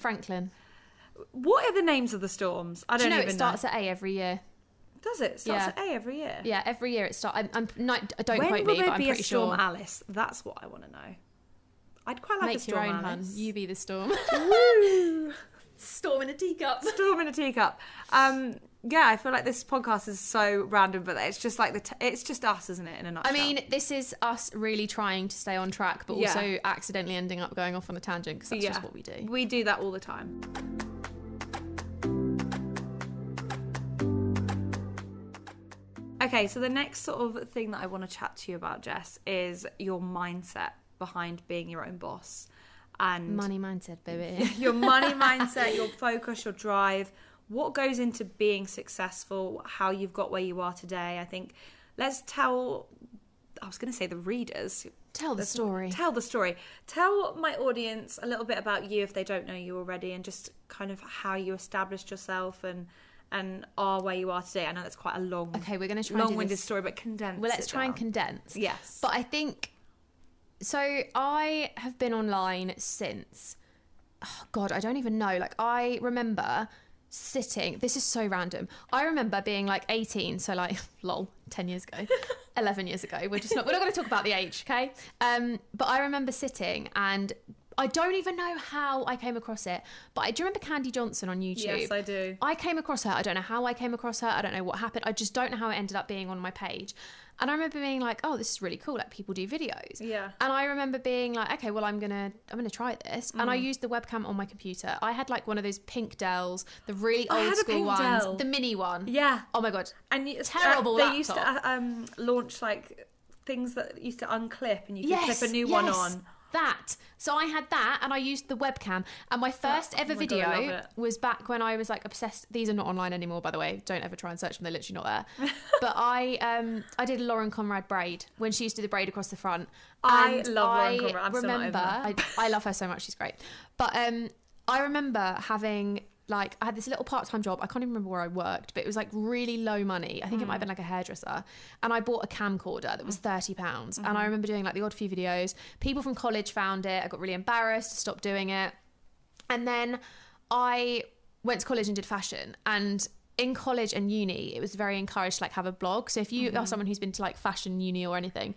What are the names of the storms? I don't even know. It starts at A every year. Does it? It starts at A every year? Yeah, every year it starts. Don't quote me, but I'm pretty sure. When will there be a storm, Alice? That's what I want to know. I'd quite like a storm, Make your own, Alice. hun. You be the storm. Woo! Storm in a teacup. Storm in a teacup. Yeah, I feel like this podcast is so random, but it's just like it's just us, isn't it? In a nutshell. I mean, this is us really trying to stay on track, but also accidentally ending up going off on a tangent because that's just what we do. We do that all the time. Okay, so the next sort of thing that I want to chat to you about, Jess, is your mindset behind being your own boss. And money mindset, baby. Your money mindset, your focus, your drive, what goes into being successful, how you've got where you are today. I think let's tell, I was going to say the readers. Tell the story. Tell the story. Tell my audience a little bit about you if they don't know you already, and just kind of how you established yourself and are where you are today. I know that's quite a long, we're going to try long-winded story, but condense. Well, let's try and condense. Yes. But I think, so I have been online since, oh God, I don't even know. Like, I remember sitting, this is so random. I remember being like 18, so like, lol, 10 years ago, 11 years ago. We're not going to talk about the age, okay? But I remember sitting, and I don't even know how I came across it, but do you remember Candy Johnson on YouTube? Yes, I do. I came across her. I don't know how I came across her. I don't know what happened. I just don't know how it ended up being on my page. And I remember being like, oh, this is really cool. Like, people do videos. Yeah. And I remember being like, okay, well, I'm gonna try this. And I used the webcam on my computer. I had like one of those pink Dells, the really old school ones, Dell. the mini one. Yeah. Oh my God. And terrible laptop. They used to launch like things that used to unclip, and you could clip a new one on. That. So I had that, and I used the webcam, and my first ever video was back when I was like obsessed. These are not online anymore, by the way. Don't ever try and search them, they're literally not there. But I did a Lauren Conrad braid when she used to do the braid across the front. I love Lauren Conrad. I love her so much, she's great. But I remember having, like, I had this little part-time job. I can't even remember where I worked, but it was like really low money. I think it might have been like a hairdresser. And I bought a camcorder that was £30. And I remember doing like the odd few videos. People from college found it. I got really embarrassed, stopped doing it. And then I went to college and did fashion. And in college and uni, it was very encouraged to like have a blog. So if you are someone who's been to like fashion uni or anything,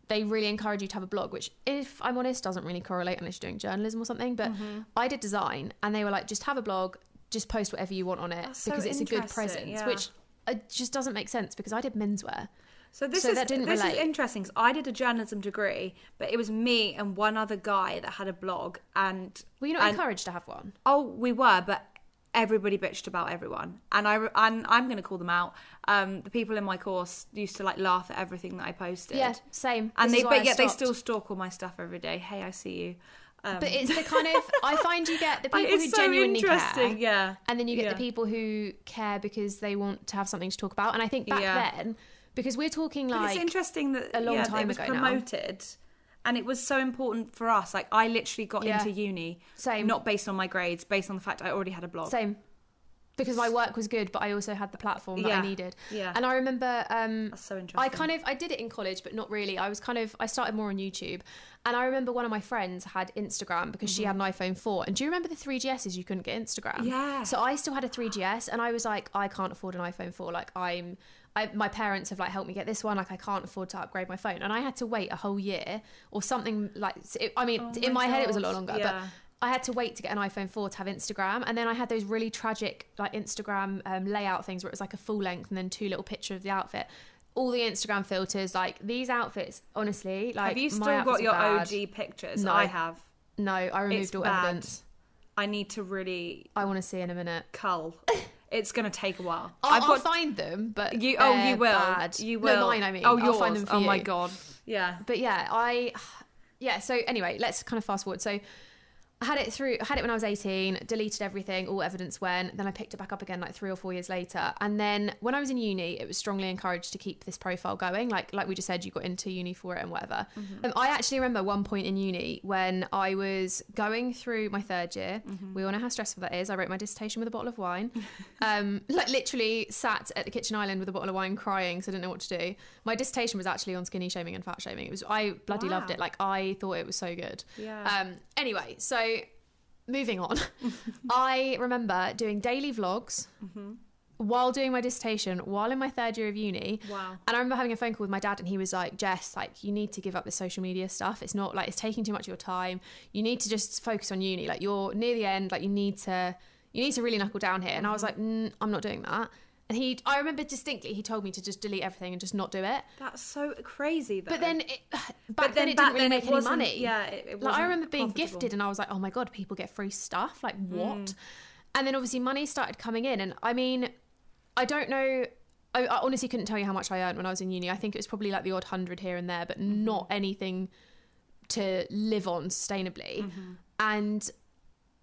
they really encourage you to have a blog, which, if I'm honest, doesn't really correlate unless you're doing journalism or something. But I did design, and they were like, just have a blog, just post whatever you want on it. That's because so it's a good presence, which just doesn't make sense because I did menswear. So this is interesting, because I did a journalism degree, but it was me and one other guy that had a blog. And were you not encouraged to have one? Oh, we were, but everybody bitched about everyone, and I'm going to call them out. The people in my course used to like laugh at everything that I posted. Yeah, same. And they still stalk all my stuff every day. Hey, I see you. But it's the kind of, I find you get the people who genuinely care, yeah, and then you get the people who care because they want to have something to talk about. And I think back then, because we're talking like, but it's interesting that a long time it was ago promoted now. And it was so important for us. Like, I literally got into uni, not based on my grades, based on the fact I already had a blog. Same. Because my work was good, but I also had the platform that I needed. Yeah. And I remember, that's so interesting. I did it in college, but not really. I started more on YouTube. And I remember one of my friends had Instagram because she had an iPhone 4. And do you remember the 3GSs? You couldn't get Instagram. Yeah. So I still had a 3GS, and I was like, I can't afford an iPhone 4. Like, my parents have like helped me get this one. Like, I can't afford to upgrade my phone. And I had to wait a whole year or something like, in my head it was a lot longer, but I had to wait to get an iPhone 4 to have Instagram. And then I had those really tragic like Instagram layout things where it was like a full length and then 2 little pictures of the outfit. All the Instagram filters, like these outfits, honestly, like, have you still got your OG pictures? No, I have. No, I removed all evidence. I need to really, I want to see in a minute. Cull. It's going to take a while. I'll find them, but you will. Bad. You will. No, mine, I mean. Oh, yours. I'll find them for you. Oh my God. Yeah. But so anyway, let's kind of fast forward. So I had it when I was 18, deleted everything, all evidence went. Then I picked it back up again like 3 or 4 years later. And then when I was in uni, it was strongly encouraged to keep this profile going. Like we just said, you got into uni for it and whatever. I actually remember one point in uni when I was going through my third year. We all know how stressful that is. I wrote my dissertation with a bottle of wine. Like literally sat at the kitchen island with a bottle of wine crying because I didn't know what to do. My dissertation was actually on skinny shaming and fat shaming. I bloody loved it. Like I thought it was so good. Anyway, so moving on. I remember doing daily vlogs while doing my dissertation, while in my third year of uni. Wow. And I remember having a phone call with my dad and he was like, Jess, like you need to give up this social media stuff. It's not like, it's taking too much of your time. You need to just focus on uni. Like you're near the end, like you need to really knuckle down here. And I was like, I'm not doing that. And I remember distinctly, he told me to just delete everything and just not do it. That's so crazy though. But then back then it didn't really make any money. Yeah, it wasn't like I remember being profitable. gifted and I was like, oh my God, people get free stuff. Like what? And then obviously money started coming in. And I mean, I don't know. I honestly couldn't tell you how much I earned when I was in uni. I think it was probably like the odd 100 here and there, but not anything to live on sustainably. And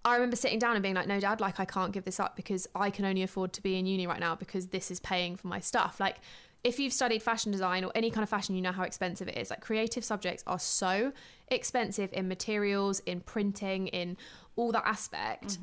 I remember sitting down and being like, no, Dad, like I can't give this up because I can only afford to be in uni right now because this is paying for my stuff. Like if you've studied fashion design or any kind of fashion, you know how expensive it is. Like creative subjects are so expensive in materials, in printing, in all that aspect.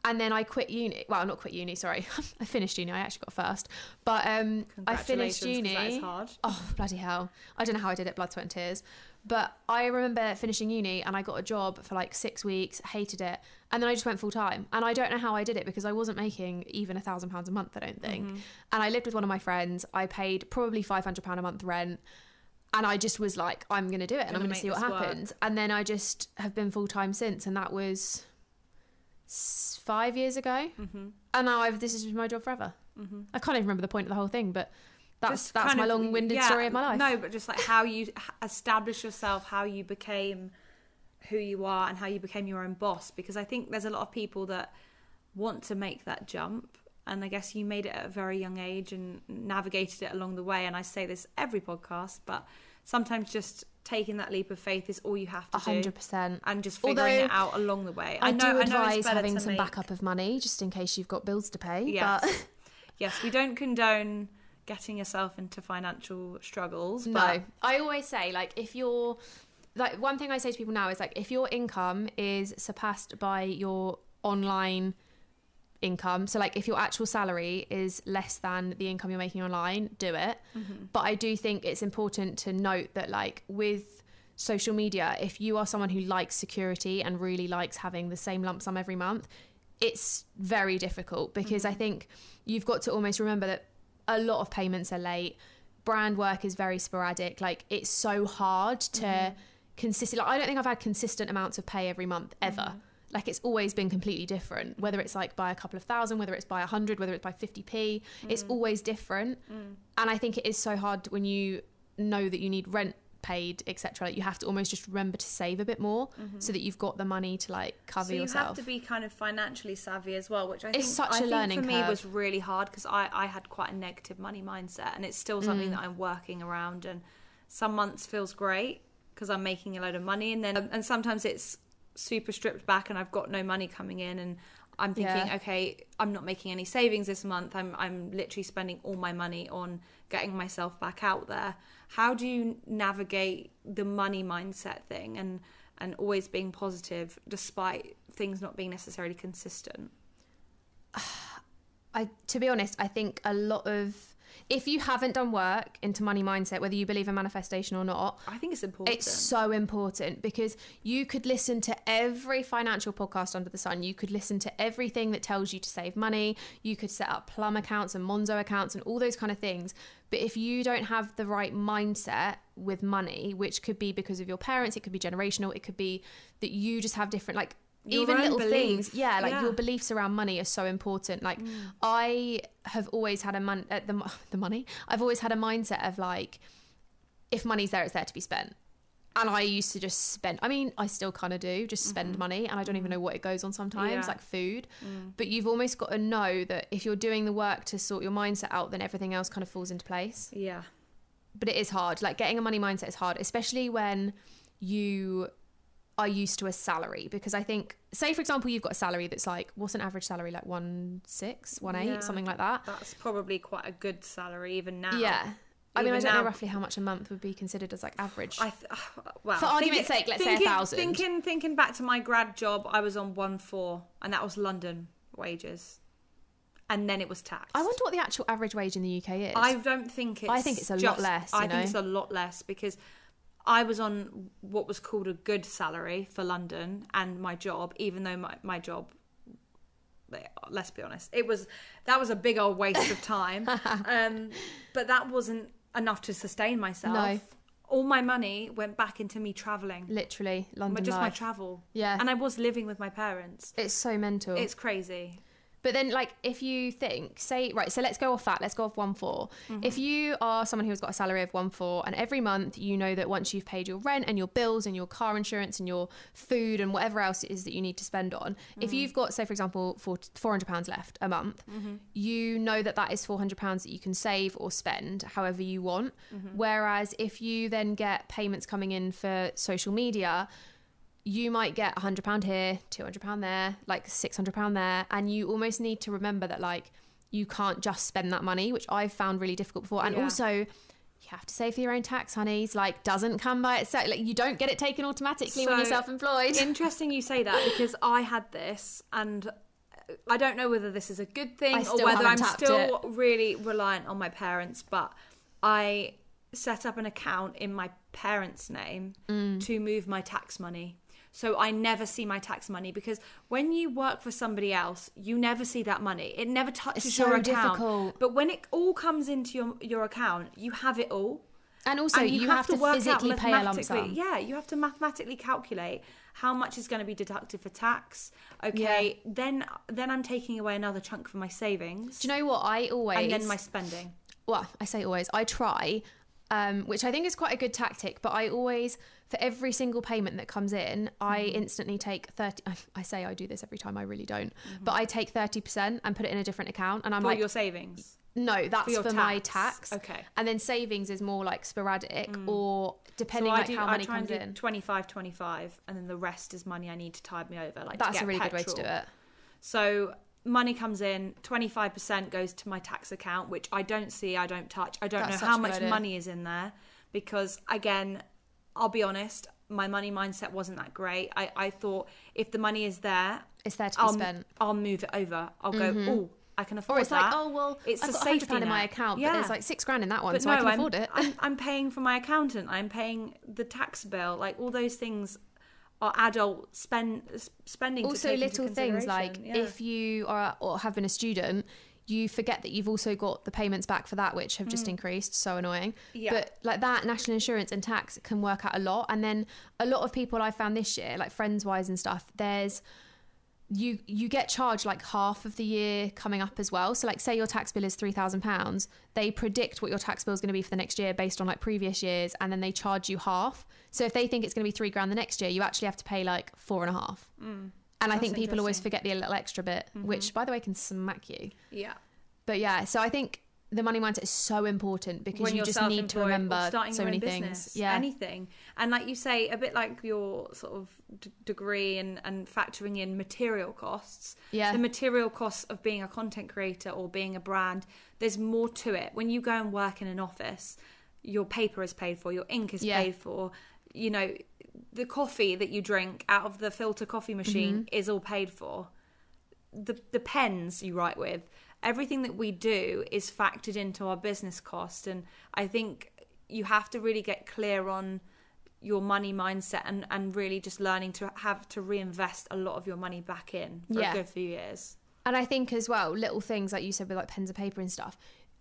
And then I quit uni. Well, not quit uni, sorry. I finished uni. I actually got first. But I finished uni. That is hard. Oh, bloody hell. I don't know how I did it, blood, sweat and tears. But I remember finishing uni and I got a job for like 6 weeks, hated it. And then I just went full time. And I don't know how I did it because I wasn't making even £1,000 a month, I don't think. And I lived with one of my friends. I paid probably £500 a month rent. And I just was like, I'm going to do it and I'm going to see what happens. And then I just have been full time since. And that was 5 years ago. And now this is my job forever. I can't even remember the point of the whole thing, but that's my long-winded story of my life. No, but just like how you established yourself, how you became who you are and how you became your own boss. Because I think there's a lot of people that want to make that jump. And I guess you made it at a very young age and navigated it along the way. And I say this every podcast, but sometimes just taking that leap of faith is all you have to 100%. And just figuring it out along the way. I do advise having some backup of money just in case you've got bills to pay. Yes, but... yes, we don't condone getting yourself into financial struggles. No, but I always say, like, if you're... Like, one thing I say to people now is, like, if your income is surpassed by your online income, so like if your actual salary is less than the income you're making online, do it. But I do think it's important to note that, like, with social media, if you are someone who likes security and really likes having the same lump sum every month, it's very difficult because I think you've got to almost remember that a lot of payments are late, brand work is very sporadic, like it's so hard to consistent. Like, I don't think I've had consistent amounts of pay every month ever. Like, it's always been completely different, whether it's like by a couple of thousand, whether it's by 100, whether it's by 50p, it's always different. And I think it is so hard when you know that you need rent paid, etc. Like, you have to almost just remember to save a bit more so that you've got the money to like cover yourself. So you have to be kind of financially savvy as well, which I think, such a learning for me curve. Was really hard because I had quite a negative money mindset, and it's still something that I'm working around. And some months feels great because I'm making a load of money, and then and sometimes it's super stripped back and I've got no money coming in, and I'm thinking, okay, I'm not making any savings this month. I'm literally spending all my money on getting myself back out there. How do you navigate the money mindset thing and always being positive despite things not being necessarily consistent? To be honest, I think a lot of, if you haven't done work into money mindset, whether you believe in manifestation or not, I think it's important. It's so important because you could listen to every financial podcast under the sun. You could listen to everything that tells you to save money. You could set up Plum accounts and Monzo accounts and all those kind of things. But if you don't have the right mindset with money, which could be because of your parents, it could be generational, it could be that you just have different, like, even little things, your beliefs around money are so important. Like, I have always had the money. I've always had a mindset of like, if money's there, it's there to be spent. And I used to just spend. I mean, I still kind of do, just spend money, and I don't even know what it goes on sometimes, like food. But you've almost got to know that if you're doing the work to sort your mindset out, then everything else kind of falls into place. Yeah. But it is hard. Like, getting a money mindset is hard, especially when you are used to a salary, because I think say for example you've got a salary that's like, what's an average salary, like 1.6, 1.8, something like that. That's probably quite a good salary even now. Yeah. I mean, I don't know roughly how much a month would be considered as like average. Well, for argument's sake, let's say 1,000. Thinking back to my grad job, I was on 1.4, and that was London wages, and then it was taxed. I wonder what the actual average wage in the UK is. I don't think it's. I think it's a lot less. I think it's a lot less because I was on what was called a good salary for London, and my job, even though my job, let's be honest, that was a big old waste of time. But that wasn't enough to sustain myself. No. All my money went back into me travelling. Literally, London just life. my travel. Yeah. And I was living with my parents. It's so mental. It's crazy. But then, like, if you think, say, right, so let's go off that. Let's go off 1.4. If you are someone who's got a salary of 1.4, and every month you know that once you've paid your rent and your bills and your car insurance and your food and whatever else it is that you need to spend on, if you've got, say, for example, £400 left a month, you know that that is £400 that you can save or spend however you want. Whereas if you then get payments coming in for social media, you might get £100 here, £200 there, like £600 there, and you almost need to remember that, like, you can't just spend that money, which I've found really difficult before. And also, you have to save for your own tax, honeys. Like, doesn't come by itself. Like, you don't get it taken automatically when you're self-employed. Interesting you say that, because I had this, and I don't know whether this is a good thing or whether I'm still really reliant on my parents, but I set up an account in my parents' name to move my tax money. So I never see my tax money, because when you work for somebody else, you never see that money. It never touches your account. Difficult. But when it all comes into your account, you have it all. And also you have to physically pay a lump sum. Yeah, you have to mathematically calculate how much is going to be deducted for tax. Okay, then I'm taking away another chunk from my savings. Do you know what I always... And then my spending. Well, I say always. I try... which I think is quite a good tactic, but I always, for every single payment that comes in, I instantly take 30. I say I do this every time, I really don't, but I take 30% and put it in a different account, and I'm for your savings. No, that's for my tax. Okay, and then savings is more like sporadic or depending on how money comes in. 25, and then the rest is money I need to tide me over. Like, that's a really good way to do it. So money comes in, 25% goes to my tax account, which I don't see, I don't touch. I don't know how much money is in there, because, again, I'll be honest, my money mindset wasn't that great. I thought if the money is there, it's there to be spent. I'll move it over. I'll go, oh, I can afford that. Or it's like, oh, well, it's I've a got safety £100 in my account, but there's like £6,000 in that one, but so I can afford it. I'm paying for my accountant. I'm paying the tax bill. Like, all those things are adult spending. Also, little things like if you are or have been a student, you forget that you've also got the payments back for that, which have just increased. So annoying. Yeah. But like that, national insurance and tax can work out a lot. And then a lot of people I found this year, like friends wise and stuff, there's you get charged like half of the year coming up as well. So like, say your tax bill is £3,000, they predict what your tax bill is going to be for the next year based on like previous years, and then they charge you half. So if they think it's going to be £3,000 the next year, you actually have to pay like 4.5. And I think people always forget the little extra bit, which by the way can smack you. Yeah. But yeah, so I think the money mindset is so important, because when you just need to remember so many things. Yeah. Anything. And like you say, a bit like your sort of degree and factoring in material costs. Yeah. The material costs of being a content creator or being a brand, there's more to it. When you go and work in an office, your paper is paid for, your ink is paid for, you know, the coffee that you drink out of the filter coffee machine is all paid for. The pens you write with, everything that we do is factored into our business cost. And I think you have to really get clear on your money mindset and really just learning to have to reinvest a lot of your money back in for a good few years. And I think as well, little things like you said with like pens and paper and stuff,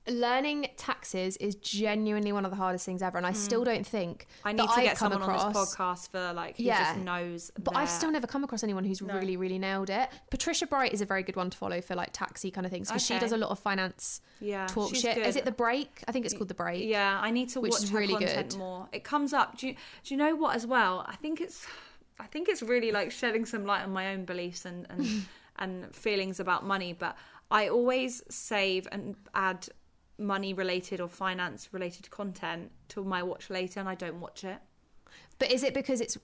learning taxes is genuinely one of the hardest things ever, and I still don't think I need to get someone on this podcast for like who just knows. But I've still never come across anyone who's really nailed it. Patricia Bright is a very good one to follow for like taxy kind of things, because she does a lot of finance talk shit. Good. Is it The Break? I think it's called The Break. Yeah, I need to watch her really content more. It comes up. Do you know what as well? I think it's really like shedding some light on my own beliefs and and feelings about money. But I always save and add money related or finance related content to my watch later, and I don't watch it. But is it because it's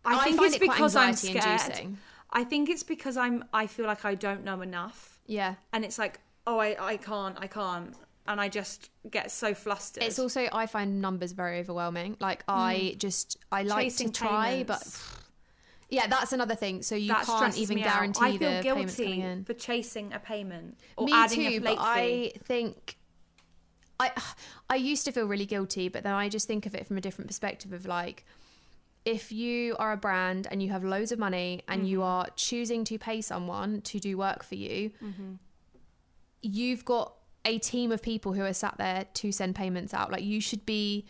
I think it's because I'm scared. I think it's because I feel like I don't know enough. Yeah. And it's like, oh, I can't. And I just get so flustered. It's also, I find numbers very overwhelming. Like, I like Chasing to try, payments. but yeah, that's another thing. So you That can't stresses even me out. guarantee the payments coming I feel guilty in. for chasing a payment or Me adding too, a late but fee. I think I used to feel really guilty, but then I just think of it from a different perspective of like, if you are a brand and you have loads of money and you are choosing to pay someone to do work for you, you've got a team of people who are sat there to send payments out. Like, you should be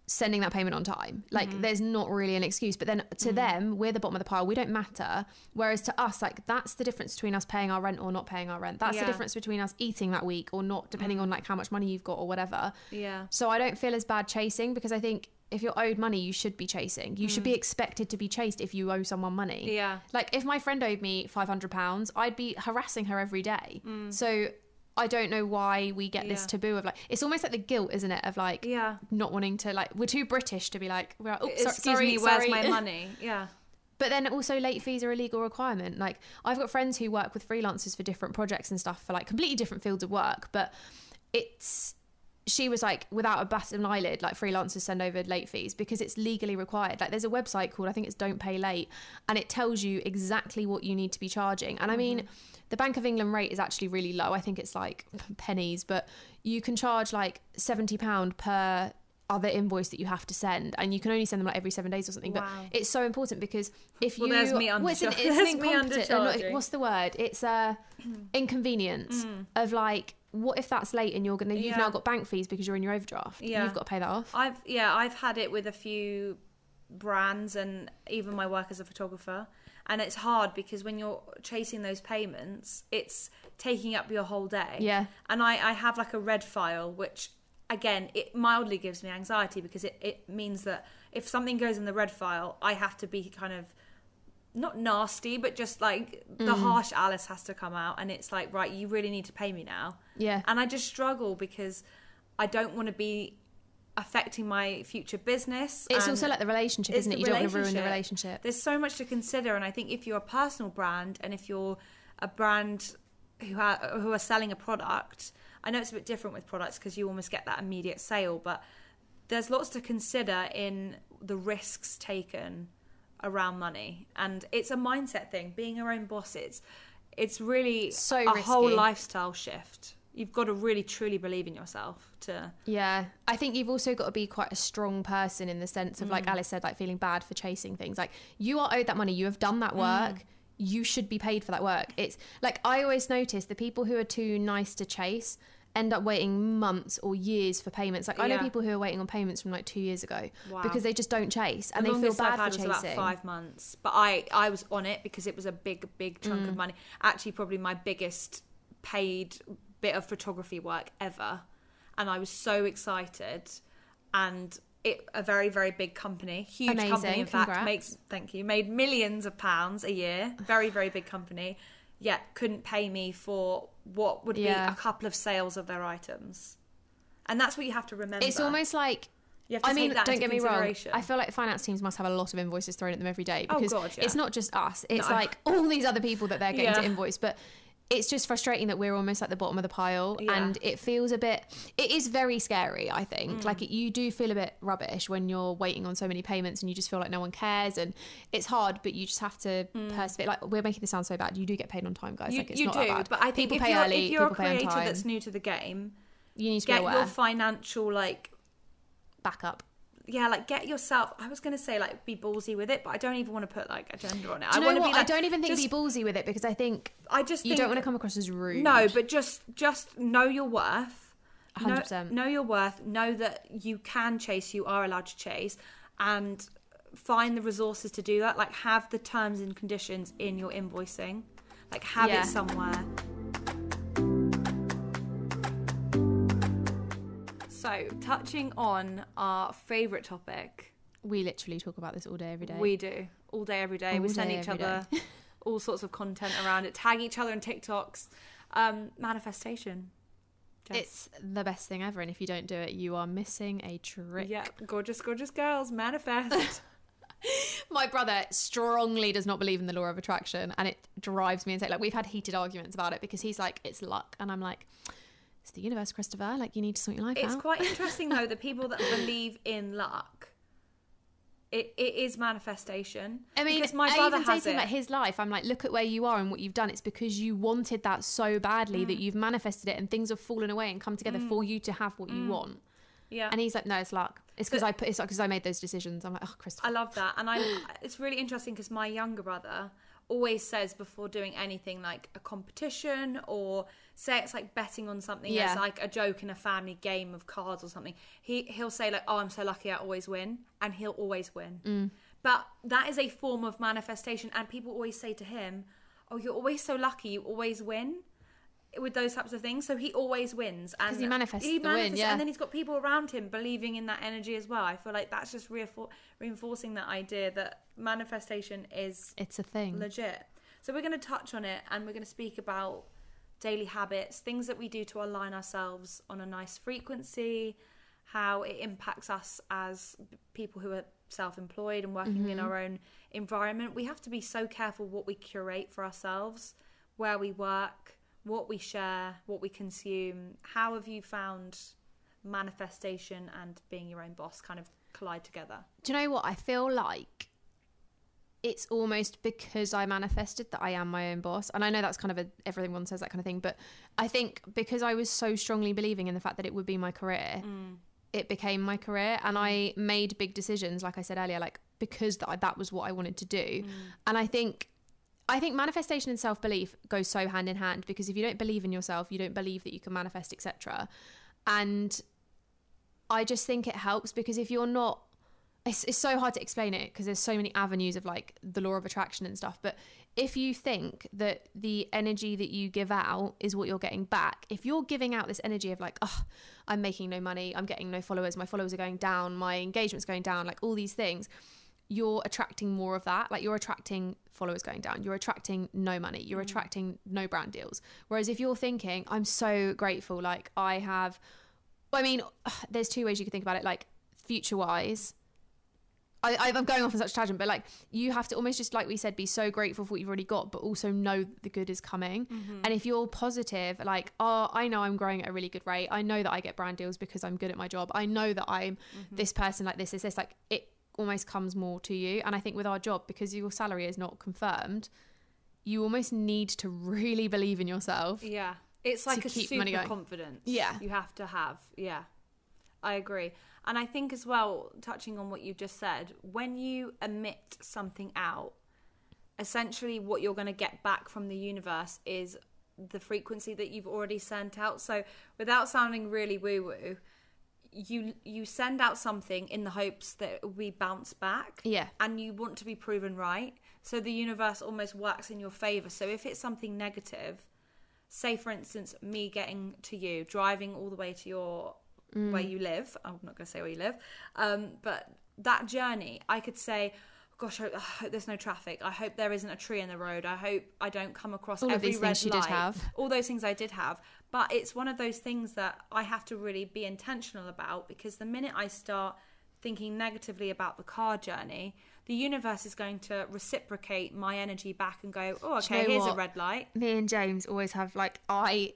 sending that payment on time. Like, there's not really an excuse. But then to them, we're the bottom of the pile. We don't matter. Whereas to us, like, that's the difference between us paying our rent or not paying our rent. That's the difference between us eating that week or not, depending on like how much money you've got or whatever. Yeah. So I don't feel as bad chasing, because I think if you're owed money, you should be chasing. You should be expected to be chased if you owe someone money. Yeah. Like, if my friend owed me £500, I'd be harassing her every day. So I don't know why we get this taboo of like, it's almost like the guilt, isn't it, of like not wanting to, like, we're too British to be like, we're like, oh, Excuse me, where's my money? Yeah. But then also late fees are a legal requirement. Like, I've got friends who work with freelancers for different projects and stuff for like completely different fields of work, but she was like, without a bat of an eyelid, like, freelancers send over late fees because it's legally required. Like, there's a website called, I think it's Don't Pay Late, and it tells you exactly what you need to be charging. And I mean, the Bank of England rate is actually really low. I think it's like pennies, but you can charge like £70 per other invoice that you have to send, and you can only send them like every 7 days or something. Wow. But it's so important, because if you there's me undercharging. what's the word, it's a inconvenience of like, what if that's late and you've now got bank fees because you're in your overdraft? You've got to pay that off. I've had it with a few brands and even my work as a photographer, and it's hard because when you're chasing those payments, it's taking up your whole day. Yeah. And I have like a red file, which again, it mildly gives me anxiety because it means that if something goes in the red file, I have to be kind of not nasty, but just like the harsh Alice has to come out, and it's like, right, you really need to pay me now. Yeah. And I just struggle because I don't want to be affecting my future business. It's also like the relationship, isn't it? You don't want to ruin the relationship. There's so much to consider, and I think if you're a personal brand and if you're a brand who are selling a product, I know it's a bit different with products because you almost get that immediate sale, but there's lots to consider in the risks taken around money, and it's a mindset thing. Being your own boss, it's really so a risky. whole lifestyle shift. You've got to really truly believe in yourself to... Yeah. I think you've also got to be quite a strong person in the sense of, like Alice said, like feeling bad for chasing things. Like, you are owed that money. You have done that work. You should be paid for that work. It's like, I always notice the people who are too nice to chase end up waiting months or years for payments. Like, I know people who are waiting on payments from like 2 years ago because they just don't chase, and they feel bad for chasing. Was about 5 months, but I was on it because it was a big chunk of money. Actually, probably my biggest paid bit of photography work ever, and I was so excited. And a very, very big company, huge company, in fact, made millions of pounds a year. Very, very big company, yet couldn't pay me for what would be a couple of sales of their items. And that's what you have to remember. It's almost like, you have to take that don't into get me wrong, consideration. I feel like finance teams must have a lot of invoices thrown at them every day, because yeah. it's not just us, it's like all these other people that they're getting to invoice. But it's just frustrating that we're almost at the bottom of the pile, and it feels it is very scary, I think. Like, you do feel a bit rubbish when you're waiting on so many payments and you just feel like no one cares, and it's hard, but you just have to persevere. Like, we're making this sound so bad. You do get paid on time, guys. It's not that bad. But I think people if pay early, if you're a people pay on creator time. that's new to the game, you need to get be aware. your financial, like, backup. Yeah, like, get yourself, I was going to say, like, be ballsy with it, but I don't even want to put, like, a gender on it. Do you know what? Be, like, I don't even think be ballsy with it, because I think you don't want to come across as rude. No, but just know your worth. 100%. Know your worth. Know that you can chase, you are allowed to chase, and find the resources to do that. Like, have the terms and conditions in your invoicing. Like, have it somewhere. So, touching on our favourite topic. We literally talk about this all day, every day. We do. All day, every day. We send each other all sorts of content around it. Tag each other in TikToks. Manifestation. Jess. It's the best thing ever, and if you don't do it, you are missing a trick. Yeah, gorgeous, gorgeous girls. Manifest. My brother strongly does not believe in the law of attraction, and it drives me insane. Like, we've had heated arguments about it because he's like, it's luck, and I'm like, it's the universe, Christopher. Like, you need to sort your life out. It's quite interesting though, the people that believe in luck, it is manifestation. I mean, because my brother even say has to him it. about his life, I'm like, look at where you are and what you've done. It's because you wanted that so badly that you've manifested it, and things have fallen away and come together for you to have what you want. Yeah. And he's like, no, it's luck. It's because I made those decisions. I'm like, oh, Christopher. I love that. And it's really interesting because my younger brother always says before doing anything like a competition, or say it's like betting on something that's like a joke in a family game of cards or something, he'll say like, oh, I'm so lucky I always win, and he'll always win. But that is a form of manifestation, and people always say to him, oh, you're always so lucky, you always win with those types of things. So he always wins, and he manifests the win, and then he's got people around him believing in that energy as well. I feel like that's just reinforcing that idea that manifestation it's a thing, legit. So we're going to touch on it, and we're going to speak about daily habits, things that we do to align ourselves on a nice frequency, how it impacts us as people who are self-employed and working in our own environment. We have to be so careful what we curate for ourselves, where we work, what we share, what we consume. How have you found manifestation and being your own boss kind of collide together? Do you know what? I feel like it's almost because I manifested that I am my own boss. And I know that's kind of everyone says that kind of thing, but I think because I was so strongly believing in the fact that it would be my career, it became my career, and I made big decisions, like I said earlier, like because that was what I wanted to do. And I think manifestation and self-belief goes so hand in hand, because if you don't believe in yourself, you don't believe that you can manifest, etc. And I just think it helps, because if you're not, it's so hard to explain it because there's so many avenues of like the law of attraction and stuff. But if you think that the energy that you give out is what you're getting back, if you're giving out this energy of like, oh, I'm making no money, I'm getting no followers, my followers are going down, my engagement's going down, like all these things, you're attracting more of that. Like, you're attracting followers going down, you're attracting no money, you're attracting no brand deals. Whereas if you're thinking, I'm so grateful, like there's two ways you could think about it. Like, future wise, I'm going off on such a tangent, but like, you have to almost just, like we said, be so grateful for what you've already got, but also know the good is coming. And if you're positive, like, oh, I know I'm growing at a really good rate, I know that I get brand deals because I'm good at my job, I know that I'm this person, like this, like, it almost comes more to you. And I think with our job, because your salary is not confirmed, you almost need to really believe in yourself. Yeah, it's like a super confidence. Yeah, you have to have. Yeah, I agree. And I think as well, touching on what you just said, when you emit something out, essentially what you're going to get back from the universe is the frequency that you've already sent out. So without sounding really woo-woo, you send out something in the hopes that it will be bounced back. Yeah. And you want to be proven right. So the universe almost works in your favour. So if it's something negative, say for instance, me getting to you, driving all the way to your where you live. I'm not going to say where you live. But that journey, I could say, gosh, I hope there's no traffic. I hope there isn't a tree in the road. I hope I don't come across every red light. All those things I did have. But it's one of those things that I have to really be intentional about, because the minute I start thinking negatively about the car journey, the universe is going to reciprocate my energy back and go, oh, okay, here's a red light. Me and James always have, like,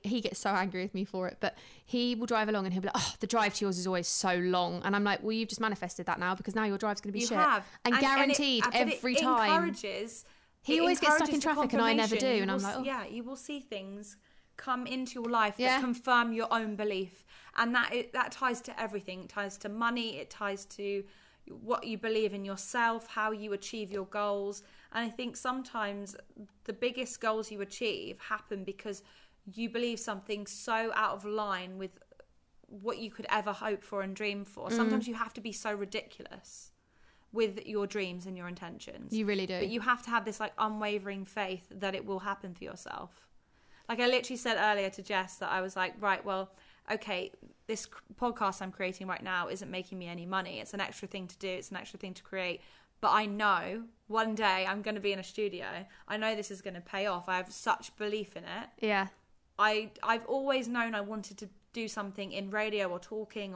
he gets so angry with me for it, but he will drive along and he'll be like, oh, the drive to yours is always so long. And I'm like, well, you've just manifested that now, because now your drive's going to be shit. And guaranteed every time. He always gets stuck in traffic and I never do. And I'm like, oh. Yeah, you will see things come into your life that confirm your own belief, and that ties to everything. It ties to money, it ties to what you believe in yourself, how you achieve your goals. And I think sometimes the biggest goals you achieve happen because you believe something so out of line with what you could ever hope for and dream for. Sometimes you have to be so ridiculous with your dreams and your intentions. You really do. But you have to have this like unwavering faith that it will happen for yourself. Like, I literally said earlier to Jess that I was like, right, well, okay, this podcast I'm creating right now isn't making me any money. It's an extra thing to do. It's an extra thing to create. But I know one day I'm going to be in a studio. I know this is going to pay off. I have such belief in it. Yeah. I've always known I wanted to do something in radio or talking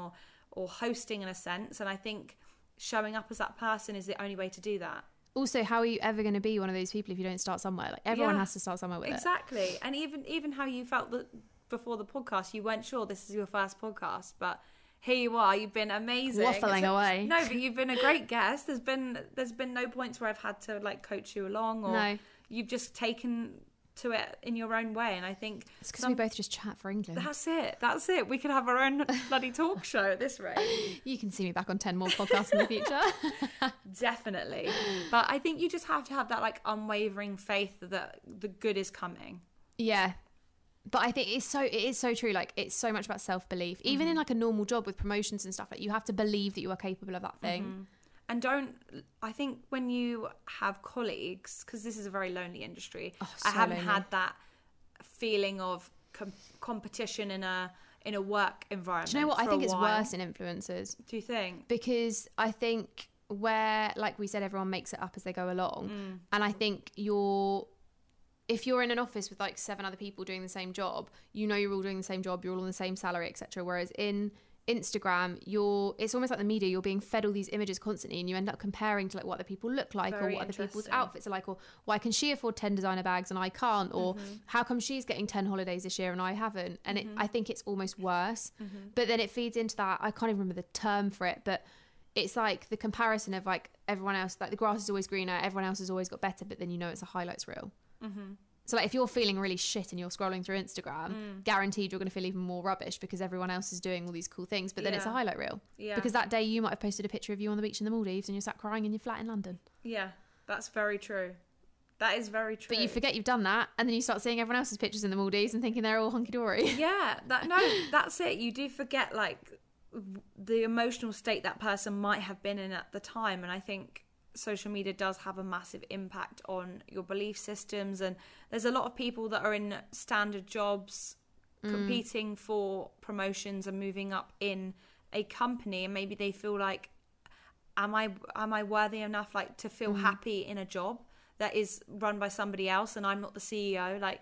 or hosting in a sense. And I think showing up as that person is the only way to do that. Also, how are you ever going to be one of those people if you don't start somewhere? Like, everyone has to start somewhere with exactly. And even how you felt that before the podcast, you weren't sure this is your first podcast, but here you are. You've been amazing. Waffling away. No, but you've been a great guest. There's been no points where I've had to like coach you along, or you've just taken to it in your own way. And I think it's because we both just chat for England. That's it. We could have our own bloody talk show at this rate. You can see me back on 10 more podcasts in the future. Definitely. But I think you just have to have that like unwavering faith that the good is coming. Yeah. But I think it is so true. Like, it's so much about self-belief. Even in like a normal job with promotions and stuff, like, you have to believe that you are capable of that thing. And I think when you have colleagues, because this is a very lonely industry, so I haven't lonely. had that feeling of competition in a work environment. Do you know what? I think it's while. worse in influencers. Do you think? Because I think where, like we said, everyone makes it up as they go along. And I think if you're in an office with like 7 other people doing the same job, you're all doing the same job, you're all on the same salary, etc. Whereas in Instagram, it's almost like the media, you're being fed all these images constantly, and you end up comparing to like what other people look like, or what other people's outfits are like, or why can she afford 10 designer bags and I can't, or how come she's getting 10 holidays this year and I haven't. And I think it's almost worse. But then it feeds into that, I can't even remember the term for it, but it's like the comparison of like everyone else, like the grass is always greener, everyone else has always got better, but then it's a highlights reel. So like if you're feeling really shit and you're scrolling through Instagram, guaranteed you're going to feel even more rubbish because everyone else is doing all these cool things. But then it's a highlight reel. Yeah. Because that day you might have posted a picture of you on the beach in the Maldives and you're sat crying in your flat in London. Yeah, that's very true. That is very true. But you forget you've done that, and then you start seeing everyone else's pictures in the Maldives and thinking they're all hunky-dory. Yeah, that's it. You do forget like the emotional state that person might have been in at the time. And I think social media does have a massive impact on your belief systems, and there's a lot of people that are in standard jobs competing for promotions and moving up in a company, and maybe they feel like, am I worthy enough like to feel happy in a job that is run by somebody else and I'm not the CEO? Like,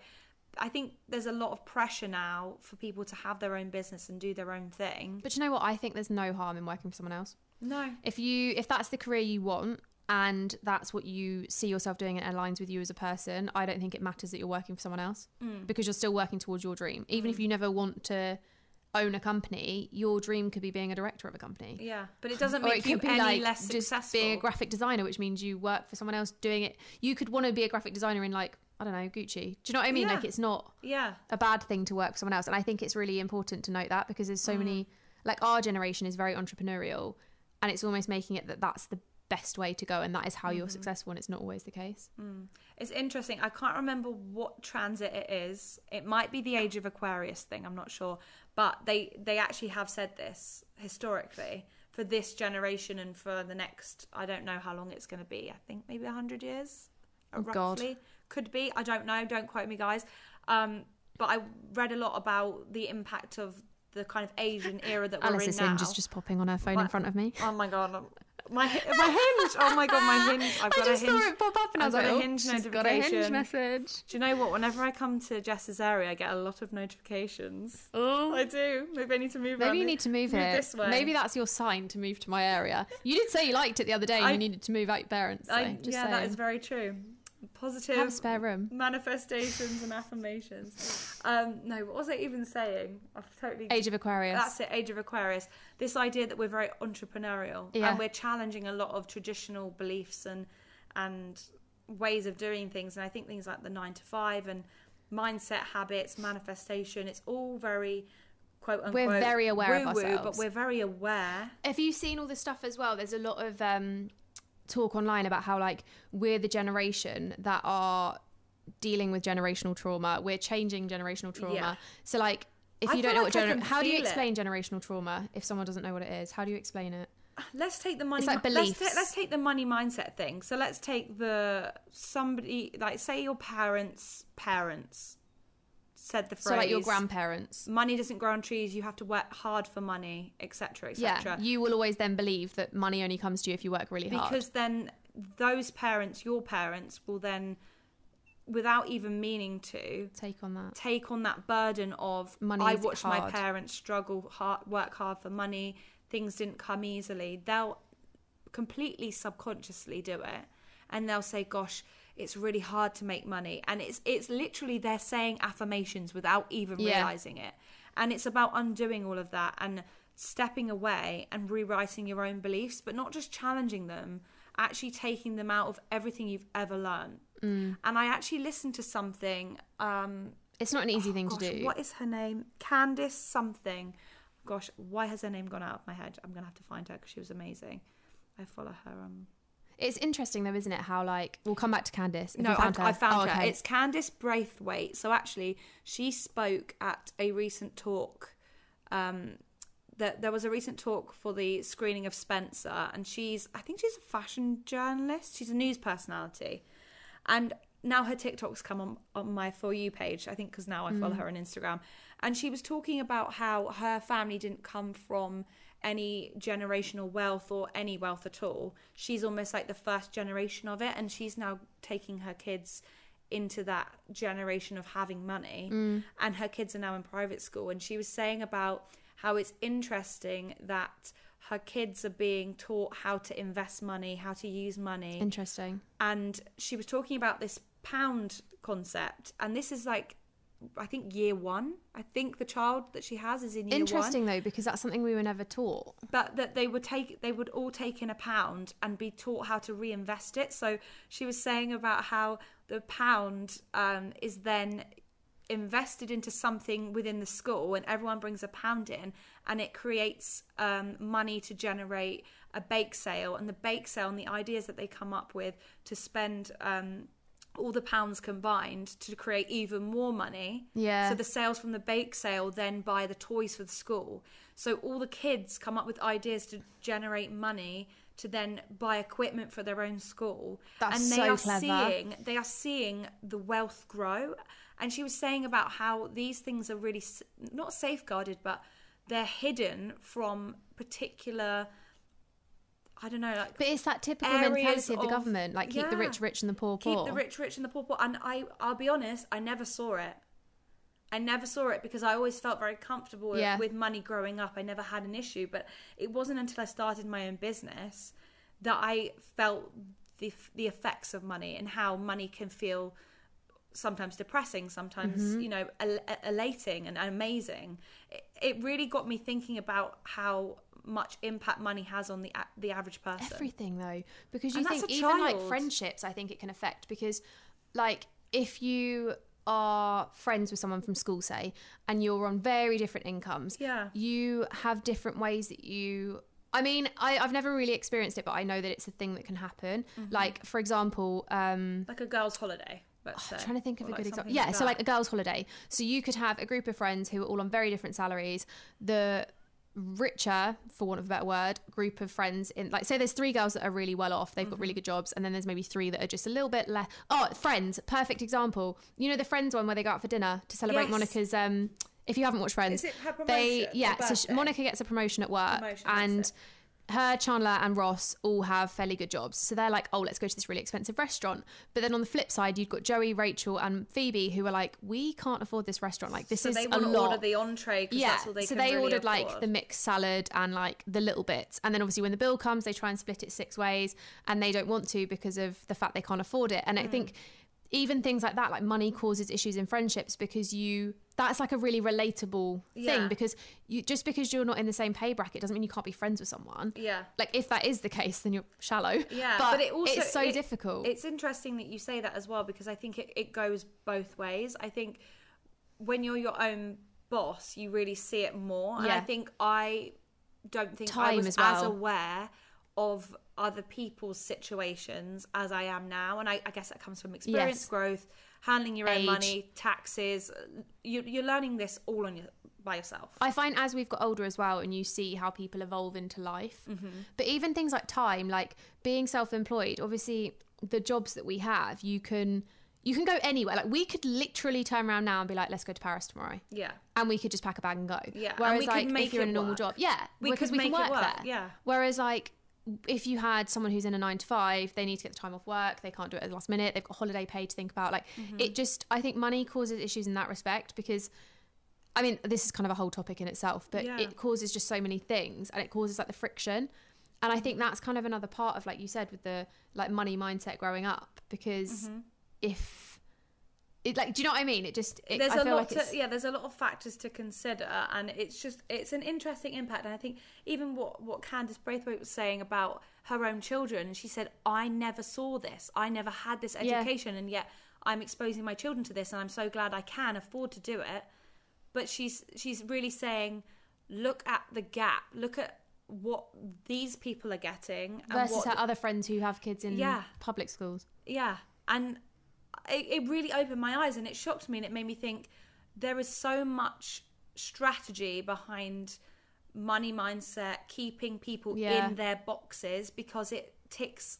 I think there's a lot of pressure now for people to have their own business and do their own thing. But you know what? I think there's no harm in working for someone else. No. If that's the career you want, and that's what you see yourself doing and aligns with you as a person, I don't think it matters that you're working for someone else, because you're still working towards your dream. Even if you never want to own a company, your dream could be being a director of a company. Yeah, but it doesn't make you any less successful. Just being a graphic designer, which means you work for someone else doing it. You could want to be a graphic designer in like, I don't know, Gucci. Do you know what I mean? Like, it's not a bad thing to work for someone else. And I think it's really important to note that, because there's so many, like, our generation is very entrepreneurial, and it's almost making it that's the best way to go, and that is how you're successful, and it's not always the case. It's interesting. I can't remember what transit it is. It might be the age of Aquarius thing, I'm not sure, but they actually have said this historically for this generation and for the next, I don't know how long it's going to be, I think maybe 100 years roughly. God. Could be, I don't know, don't quote me guys, but I read a lot about the impact of the kind of Asian era that we're Alice's in now. hinge is just popping on her phone in front of me. Oh my god, my hinge! Oh my god, my hinge! I just saw it pop up, and I was like, a hinge notification. Got a hinge message. Do you know what? Whenever I come to Jess's area, I get a lot of notifications. Oh, I do. Maybe I need to move. Maybe you need to move here. This way. Maybe that's your sign to move to my area. You did say you liked it the other day, and you needed to move out your parents. So that is very true. Positive have a spare room, manifestations and affirmations. No, what was I even saying? I've totally Age of Aquarius. That's it, Age of Aquarius. This idea that we're very entrepreneurial, and we're challenging a lot of traditional beliefs and ways of doing things. And I think things like the 9 to 5 and mindset, habits, manifestation, it's all very quote unquote we're very aware of ourselves, but we're very aware. Have you seen all this stuff as well? There's a lot of talk online about how like we're the generation that are dealing with generational trauma, we're changing generational trauma. So like, if you don't know what how do you explain generational trauma if someone doesn't know what it is? How do you explain it? Let's take the money. It's like beliefs. Let's take the money mindset thing. So let's take somebody like, say your parents said the phrase. So like your grandparents. Money doesn't grow on trees. You have to work hard for money, etc., etc. Yeah, you will always then believe that money only comes to you if you work really hard. Because then those parents, your parents, will then, without even meaning to, take on that burden of money. I watched my parents struggle hard, work hard for money. Things didn't come easily. They'll completely subconsciously do it, and they'll say, gosh, it's really hard to make money, and it's literally they're saying affirmations without even realizing it. And it's about undoing all of that and stepping away and rewriting your own beliefs, but not just challenging them, actually taking them out of everything you've ever learned. And I actually listened to something, it's not an easy thing to do. What is her name? Candice something. Gosh, why has her name gone out of my head? I'm gonna have to find her because she was amazing. I follow her. It's interesting though, isn't it? How like we'll come back to Candice. No, I found her. It's Candice Braithwaite. So actually, she spoke at a recent talk. There was a recent talk for the screening of Spencer, and I think she's a fashion journalist. She's a news personality, and now her TikToks come on my For You page, I think, because now I follow her on Instagram. And she was talking about how her family didn't come from any generational wealth or any wealth at all. She's almost like the first generation of it, and she's now taking her kids into that generation of having money. And her kids are now in private school. And she was saying about how it's interesting that her kids are being taught how to invest money, how to use money. Interesting. And she was talking about this pound concept, and this is like, I think year 1. I think the child that she has is in year 1. Interesting though, because that's something we were never taught. But that they would all take in a pound and be taught how to reinvest it. So she was saying about how the pound is then invested into something within the school, and everyone brings a pound in, and it creates money to generate a bake sale. And the bake sale and the ideas that they come up with to spend all the pounds combined to create even more money. So the sales from the bake sale then buy the toys for the school. So all the kids come up with ideas to generate money to then buy equipment for their own school. That's and so clever. They are seeing the wealth grow. And she was saying about how these things are really not safeguarded, but they're hidden from particular, I don't know, like. But it's that typical mentality of the government, like keep the rich rich and the poor poor. Keep the rich and the poor poor. And I'll be honest, I never saw it. I never saw it because I always felt very comfortable with money growing up. I never had an issue. But it wasn't until I started my own business that I felt the effects of money and how money can feel sometimes depressing, sometimes, elating and amazing. It really got me thinking about how much impact money has on the average person. Everything though, because you think even like friendships, I think it can affect, because like if you are friends with someone from school, say, and you're on very different incomes, you have different ways that you, I mean, I've never really experienced it, but I know that it's a thing that can happen. Like, for example, like a girl's holiday. I'm trying to think of a good example. Yeah, so like a girl's holiday. So you could have a group of friends who are all on very different salaries. The richer, for want of a better word, group of friends in, like, say there's 3 girls that are really well off, they've got really good jobs, and then there's maybe 3 that are just a little bit less. Friends, perfect example. You know the Friends one where they go out for dinner to celebrate Monica's if you haven't watched Friends, is it her promotion? So Monica gets a promotion at work, and her, Chandler and Ross all have fairly good jobs. So they're like, oh, let's go to this really expensive restaurant. But then on the flip side, you've got Joey, Rachel and Phoebe who are like, we can't afford this restaurant. Like, this is a lot. So they want to order the entree because that's all they can really ordered afford. Like the mixed salad and like the little bits. And then obviously when the bill comes, they try and split it 6 ways, and they don't want to because of the fact they can't afford it. And I think even things like that, like money causes issues in friendships, because that's like a really relatable thing, because just because you're not in the same pay bracket doesn't mean you can't be friends with someone. Like, if that is the case, then you're shallow. But it's so difficult. It's interesting that you say that as well, because I think it goes both ways. I think when you're your own boss, you really see it more. And I think I was as aware of other people's situations as I am now, and I guess that comes from experience, growth, handling your own money, taxes. You're learning this all by yourself. I find as we've got older as well, and you see how people evolve into life, but even things like time, like being self-employed, obviously the jobs that we have, you can go anywhere. Like, we could literally turn around now and be like, let's go to Paris tomorrow. And we could just pack a bag and go. Whereas like if you're in a normal job, we can work there. Whereas like if you had someone who's in a 9 to 5, they need to get the time off work, they can't do it at the last minute, they've got holiday pay to think about. Like, it just, I think money causes issues in that respect, because I mean, this is kind of a whole topic in itself, but it causes just so many things, and it causes like the friction. And I think that's kind of another part of, like you said, with the like money mindset growing up, because if it, like, do you know what I mean? There's a lot of factors to consider, and it's an interesting impact. And I think even what Candice Braithwaite was saying about her own children, and she said, I never saw this, I never had this education, and yet I'm exposing my children to this, and I'm so glad I can afford to do it. But she's really saying, look at the gap, look at what these people are getting versus her other friends who have kids in public schools. Yeah, and it really opened my eyes, and it shocked me, and it made me think there is so much strategy behind money mindset, keeping people in their boxes, because it ticks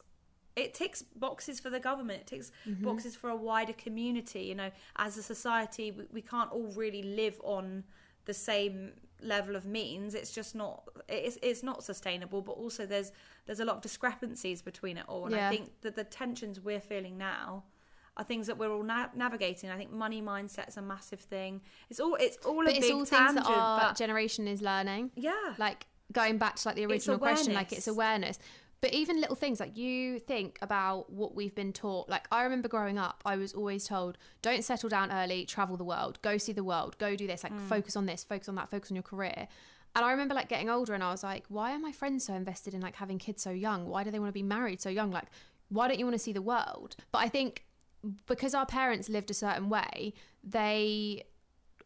boxes for the government, it ticks boxes for a wider community. You know, as a society, we can't all really live on the same level of means. It's just not, it's not sustainable, but also there's a lot of discrepancies between it all, and I think that the tensions we're feeling now are things that we're all navigating. I think money mindset is a massive thing. It's all a big tangent, things that our generation is learning. Yeah, like going back to like the original question, like it's awareness. But even little things, like you think about what we've been taught. Like I remember growing up, I was always told, don't settle down early, travel the world, go see the world, go do this, like focus on this, focus on that, focus on your career. And I remember like getting older, and I was like, why are my friends so invested in like having kids so young? Why do they want to be married so young? Like, why don't you want to see the world? But I think because our parents lived a certain way, they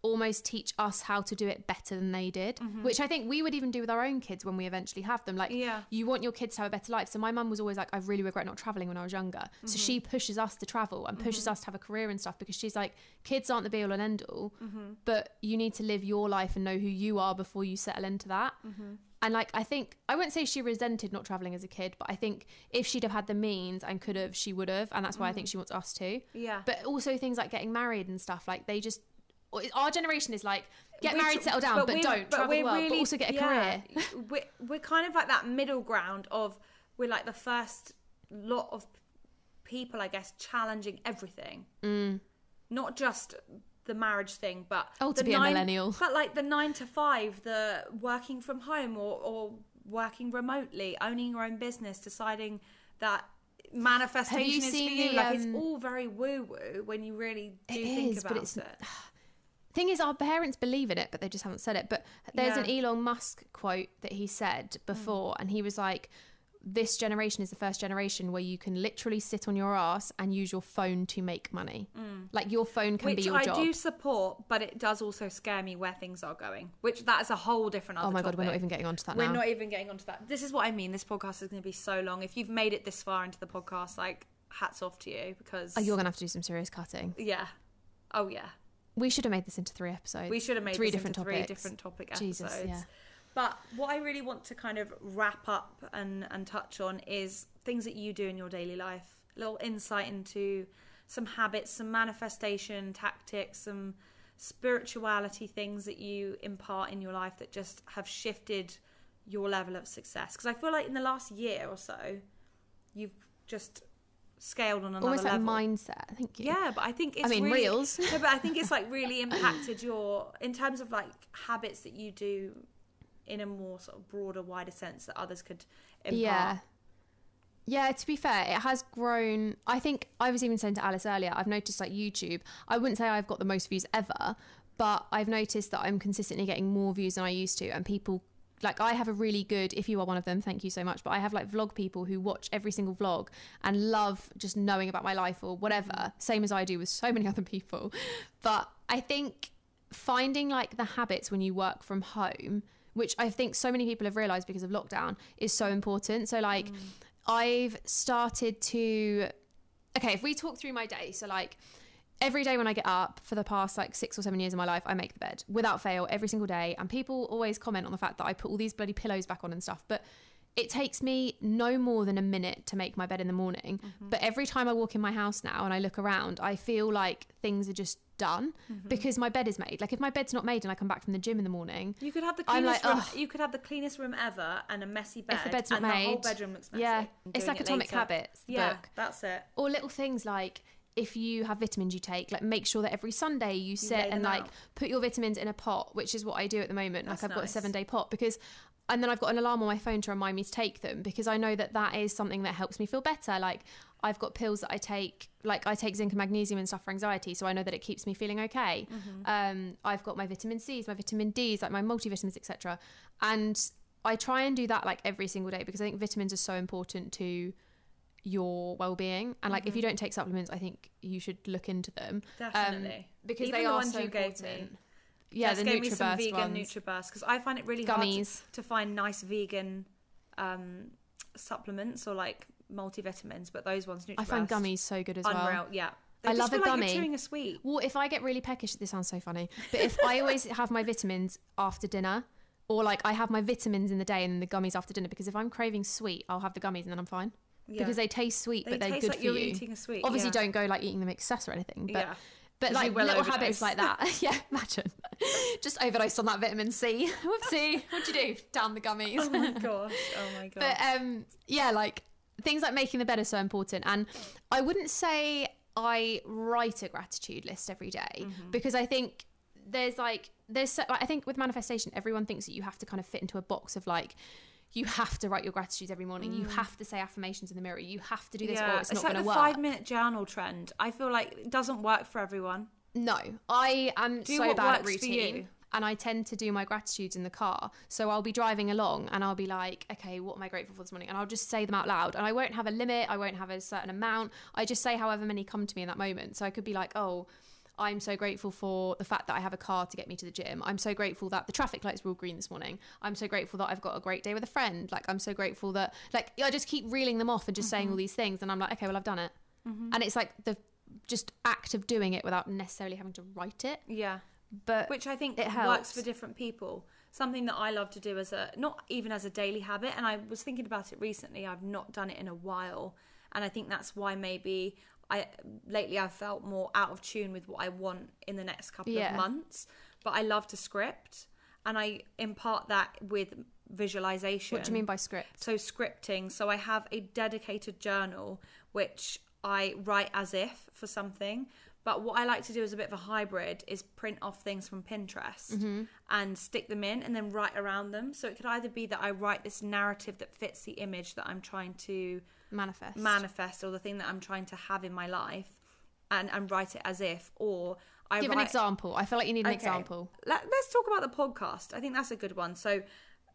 almost teach us how to do it better than they did, which I think we would even do with our own kids when we eventually have them. Like, you want your kids to have a better life. So my mum was always like, I really regret not traveling when I was younger. So she pushes us to travel and pushes us to have a career and stuff, because she's like, kids aren't the be all and end all, but you need to live your life and know who you are before you settle into that. And like, I think, I wouldn't say she resented not traveling as a kid, but I think if she'd have had the means and could have, she would have. And that's why I think she wants us to. Yeah. But also things like getting married and stuff, like they just, our generation is like, get married, settle down, but don't travel the world, but also get a career. We're kind of like that middle ground of, we're like the first lot of people, I guess, challenging everything. Not just the marriage thing, but to be a millennial, but like the 9 to 5, the working from home or working remotely, owning your own business, deciding that manifestation is for you. Like, it's all very woo woo when you really do think about it. Thing is, our parents believe in it, but they just haven't said it. But there's an Elon Musk quote that he said before, and he was like, this generation is the first generation where you can literally sit on your ass and use your phone to make money. Like, your phone can be your job. Which I do support, but it does also scare me where things are going, which that is a whole different other God, we're not even getting onto that now. We're not even getting onto that. This is what I mean. This podcast is going to be so long. If you've made it this far into the podcast, like, hats off to you, because... you're going to have to do some serious cutting. Yeah. Oh, yeah. We should have made this into 3 episodes. We should have made this into 3 different topic episodes. Jesus, yeah. But what I really want to kind of wrap up and touch on is things that you do in your daily life. A little insight into some habits, some manifestation tactics, some spirituality things that you impart in your life that just have shifted your level of success. Because I feel like in the last year or so, you've just scaled on another almost level. Like mindset, thank you. Yeah, but I think it's reels. No, but I think it's like really impacted in terms of like habits that you do in a more sort of broader, wider sense that others could impart. Yeah, to be fair, it has grown. I think I was even saying to Alice earlier, I've noticed like YouTube, I wouldn't say I've got the most views ever, but I've noticed that I'm consistently getting more views than I used to, and people, like, I have a really good, if you are one of them, thank you so much, but I have like vlog people who watch every single vlog and love just knowing about my life or whatever, same as I do with so many other people. But I think finding like the habits when you work from home, which I think so many people have realised because of lockdown, is so important. So like I've started to, if we talk through my day, so like every day when I get up for the past like 6 or 7 years of my life, I make the bed without fail every single day. And people always comment on the fact that I put all these bloody pillows back on and stuff, but it takes me no more than a minute to make my bed in the morning. But every time I walk in my house now and I look around, I feel like things are just done because my bed is made. Like, if my bed's not made and I come back from the gym in the morning, you could have the cleanest room. You could have the cleanest room ever and a messy bed. If the bed's not made, the whole bedroom looks messy. Yeah, it's like Atomic Habits. Yeah, that's it. Or little things like, if you have vitamins you take, like make sure that every Sunday you sit and like put your vitamins in a pot, which is what I do at the moment. Like, I've got a 7-day pot, because and then I've got an alarm on my phone to remind me to take them, because I know that that is something that helps me feel better. Like I've got pills that I take, like I take zinc and magnesium and stuff for anxiety, so I know that it keeps me feeling okay. I've got my vitamin C's, my vitamin D's, like my multivitamins, etc. And I try and do that like every single day, because I think vitamins are so important to your well-being, and like if you don't take supplements, I think you should look into them. Definitely. Because even they the are ones so you important. gave me. Yeah, Jess the gave me some NutriBurst vegan ones. NutriBurst, because I find it really Gummies. hard to find nice vegan supplements or like multivitamins, but those ones, NutriBurst, I find gummies so good as well. Unreal, yeah. They I just love feel a like gummy. you're chewing a sweet. Well, if I get really peckish, this sounds so funny, but if I always have my vitamins after dinner, or like I have my vitamins in the day and then the gummies after dinner, because if I'm craving sweet, I'll have the gummies and then I'm fine. Yeah. Because they taste sweet, but they're taste good like for you're you. Eating a sweet. Obviously, don't go like eating them excess or anything. But But like little habits like that. Yeah, imagine. Just overdosed on that vitamin C. Whoopsie. What'd you do? Down the gummies. Oh my gosh. Oh my gosh. But yeah, like things like making the bed are so important. And I wouldn't say I write a gratitude list every day, because I think I think with manifestation, everyone thinks that you have to kind of fit into a box of like, you have to write your gratitudes every morning. You have to say affirmations in the mirror. You have to do this, or it's not going to work. It's like the 5-minute journal trend. I feel like it doesn't work for everyone. No, I am so what bad at works for routine. you. And I tend to do my gratitudes in the car. So I'll be driving along and I'll be like, okay, what am I grateful for this morning? And I'll just say them out loud. And I won't have a limit. I won't have a certain amount. I just say however many come to me in that moment. So I could be like, oh, I'm so grateful for the fact that I have a car to get me to the gym. I'm so grateful that the traffic lights were all green this morning. I'm so grateful that I've got a great day with a friend. Like, I'm so grateful that, like, I just keep reeling them off and just saying all these things. And I'm like, okay, well, I've done it. And it's like the just act of doing it without necessarily having to write it. Yeah. But which I think it works for different people. Something that I love to do not even as a daily habit. And I was thinking about it recently. I've not done it in a while. And I think that's why maybe lately I've felt more out of tune with what I want in the next couple of months. But I love to script, and I impart that with visualization. What do you mean by script? So scripting. So I have a dedicated journal which I write as if for something. But what I like to do as a bit of a hybrid is print off things from Pinterest and stick them in and then write around them. So it could either be that I write this narrative that fits the image that I'm trying to manifest, or the thing that I'm trying to have in my life, and write it as if, or I give an example. I feel like you need an example. Let's talk about the podcast. I think that's a good one. So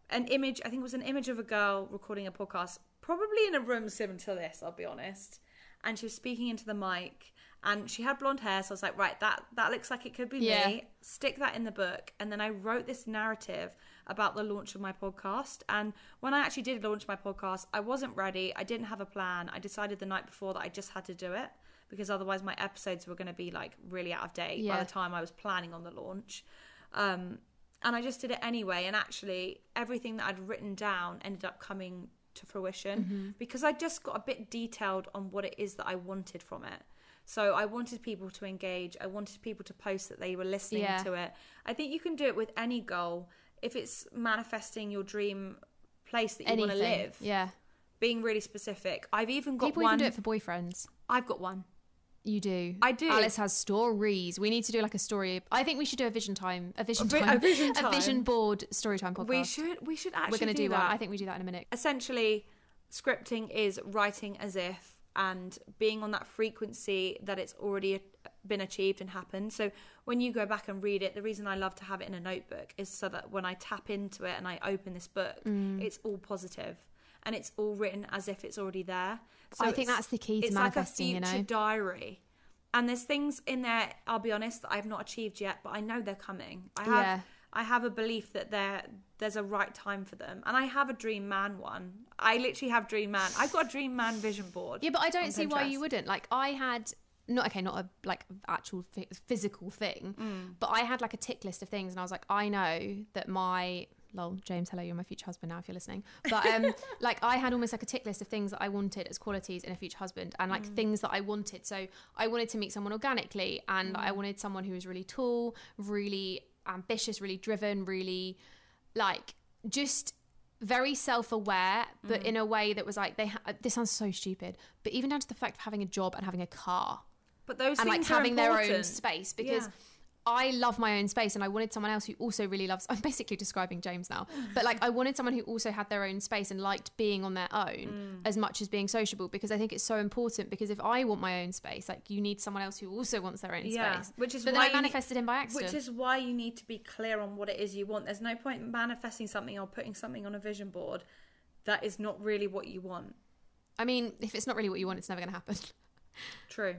an image, I think it was an image of a girl recording a podcast, probably in a room similar to this, I'll be honest. And she was speaking into the mic, and she had blonde hair. So I was like, right, that looks like it could be me. Stick that in the book. And then I wrote this narrative about the launch of my podcast. And when I actually did launch my podcast, I wasn't ready. I didn't have a plan. I decided the night before that I just had to do it, because otherwise my episodes were going to be like really out of date by the time I was planning on the launch. And I just did it anyway. And actually everything that I'd written down ended up coming to fruition, because I just got a bit detailed on what it is that I wanted from it. So I wanted people to engage. I wanted people to post that they were listening to it. I think you can do it with any goal. If it's manifesting your dream place that you want to live, being really specific. I've even got people even do it for boyfriends. I've got one. You do. I do. Alice has stories. We need to do like a story. I think we should do a vision board storytime podcast. We should actually. We're going to do that. one. I think we do that in a minute. Essentially, scripting is writing as if and being on that frequency that it's already been achieved and happened. So when you go back and read it, the reason I love to have it in a notebook is so that when I tap into it and I open this book, it's all positive. And it's all written as if it's already there. So I think that's the key to manifesting, it's like a future diary. And there's things in there, I'll be honest, that I've not achieved yet, but I know they're coming. I have a belief that there's a right time for them. And I have a dream man one. I literally have dream man. I've got a dream man vision board. Yeah, but I don't see why you wouldn't. Like I had... not a like actual physical thing, but I had like a tick list of things, and I was like, I know that James, hello, you're my future husband now if you're listening, but like I had almost like a tick list of things that I wanted as qualities in a future husband, and like things that I wanted. So I wanted to meet someone organically, and I wanted someone who was really tall, really ambitious, really driven, really like just very self-aware, but in a way that was like this sounds so stupid, but even down to the fact of having a job and having a car. But those and things like having are their own space, because I love my own space, and I wanted someone else who also really loves, I'm basically describing James now, but like I wanted someone who also had their own space and liked being on their own as much as being sociable, because I think it's so important, because if I want my own space, like you need someone else who also wants their own space. Which is but why then I manifested him by accident. Which is why you need to be clear on what it is you want. There's no point in manifesting something or putting something on a vision board that is not really what you want. I mean, if it's not really what you want, it's never going to happen. True.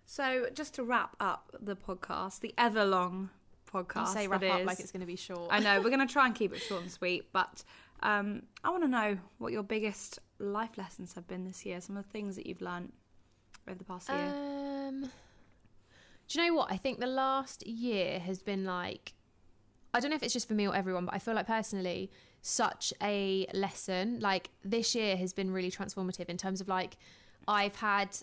So just to wrap up the podcast, the ever long podcast. You say wrap up like it's going to be short. I know, we're going to try and keep it short and sweet, but I want to know what your biggest life lessons have been this year, some of the things that you've learned over the past year. Do you know what? I think the last year has been like, I don't know if it's just for me or everyone, but I feel like personally such a lesson. Like this year has been really transformative in terms of like, I've had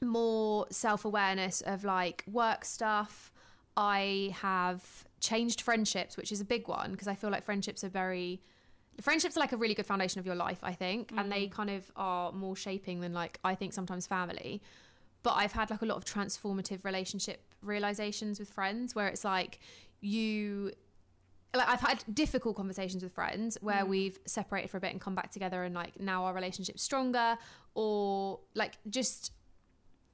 more self-awareness of like work stuff. I have changed friendships, which is a big one, because I feel like friendships are like a really good foundation of your life, I think, and they kind of are more shaping than like I think sometimes family. But I've had like a lot of transformative relationship realizations with friends where it's like I've had difficult conversations with friends where we've separated for a bit and come back together, and like now our relationship's stronger, or like just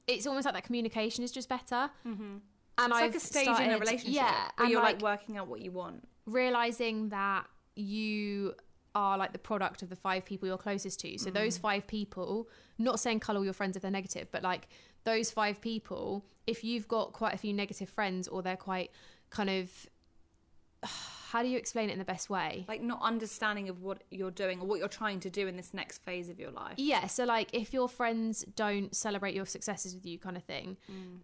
it's almost like that communication is just better. And it's like a stage in a relationship where you're like working out what you want, realizing that you are like the product of the 5 people you're closest to. So those 5 people, not saying cull all your friends if they're negative, but like those 5 people, if you've got quite a few negative friends, or they're quite kind of, how do you explain it in the best way? Like not understanding of what you're doing or what you're trying to do in this next phase of your life. Yeah, so like if your friends don't celebrate your successes with you kind of thing,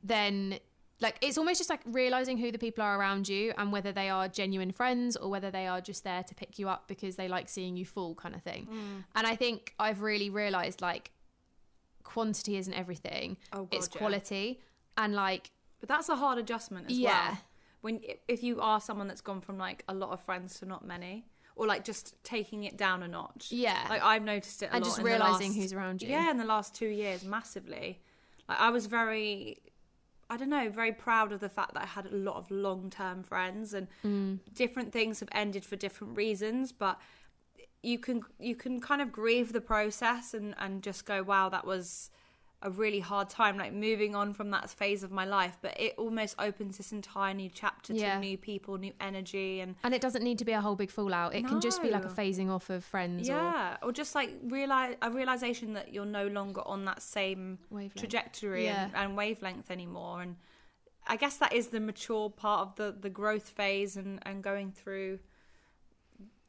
then like it's almost just like realising who the people are around you and whether they are genuine friends or whether they are just there to pick you up because they like seeing you fall kind of thing. And I think I've really realised like quantity isn't everything. It's quality. And like... But that's a hard adjustment as well. If you are someone that's gone from like a lot of friends to not many, or like just taking it down a notch. Like I've noticed it a lot. And just realising who's around you. Yeah, in the last 2 years, massively. Like I was very proud of the fact that I had a lot of long-term friends, and different things have ended for different reasons, but you can kind of grieve the process and just go, wow, that was a really hard time, like moving on from that phase of my life, but it almost opens this entire new chapter to new people, new energy, and it doesn't need to be a whole big fallout. It can just be like a phasing off of friends, or just like a realization that you're no longer on that same trajectory and wavelength anymore. And I guess that is the mature part of the growth phase and going through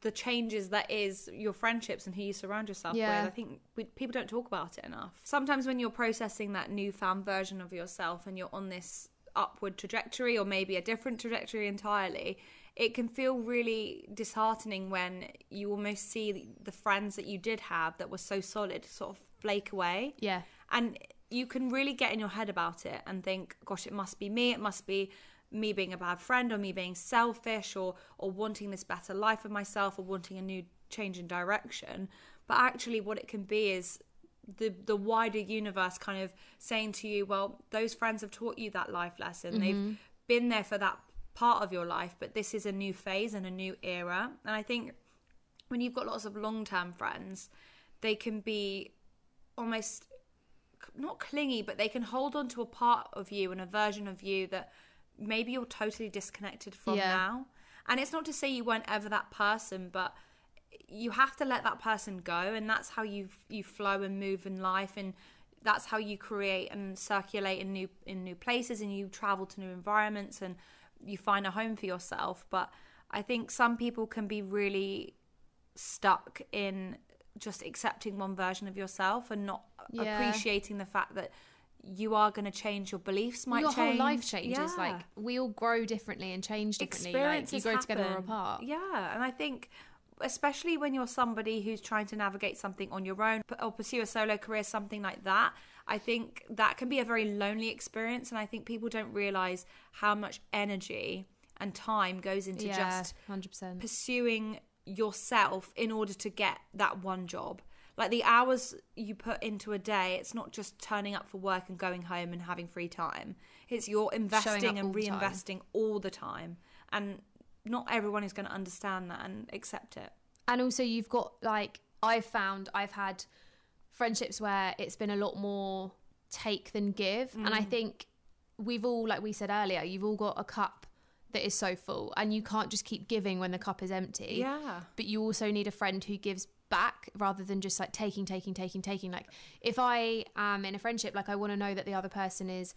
the changes that is your friendships and who you surround yourself with. I think people don't talk about it enough. Sometimes when you're processing that newfound version of yourself and you're on this upward trajectory, or maybe a different trajectory entirely, it can feel really disheartening when you almost see the friends that you did have that were so solid sort of flake away. And you can really get in your head about it and think, gosh, it must be me, me being a bad friend, or me being selfish, or wanting this better life of myself, or wanting a new change in direction. But actually what it can be is the wider universe kind of saying to you, well, those friends have taught you that life lesson. They've been there for that part of your life, but this is a new phase and a new era. And I think when you've got lots of long-term friends, they can be almost not clingy, but they can hold on to a part of you and a version of you that maybe you're totally disconnected from now. And it's not to say you weren't ever that person, but you have to let that person go, and that's how you flow and move in life, and that's how you create and circulate in new places, and you travel to new environments, and you find a home for yourself. But I think some people can be really stuck in just accepting one version of yourself and not appreciating the fact that you are going to change. Your beliefs might change. Your whole life changes. Like we all grow differently and change differently. Like you grow together or apart. Yeah, and I think especially when you're somebody who's trying to navigate something on your own or pursue a solo career, something like that, I think that can be a very lonely experience. And I think people don't realise how much energy and time goes into just 100% pursuing yourself in order to get that one job. like the hours you put into a day, it's not just turning up for work and going home and having free time. It's you're investing and reinvesting all the time. And not everyone is going to understand that and accept it. And also you've got, like, I've had friendships where it's been a lot more take than give. And I think we've all, like we said earlier, you've all got a cup that is so full and you can't just keep giving when the cup is empty. Yeah. But you also need a friend who gives back rather than just like taking. Like if I am in a friendship, like I want to know that the other person is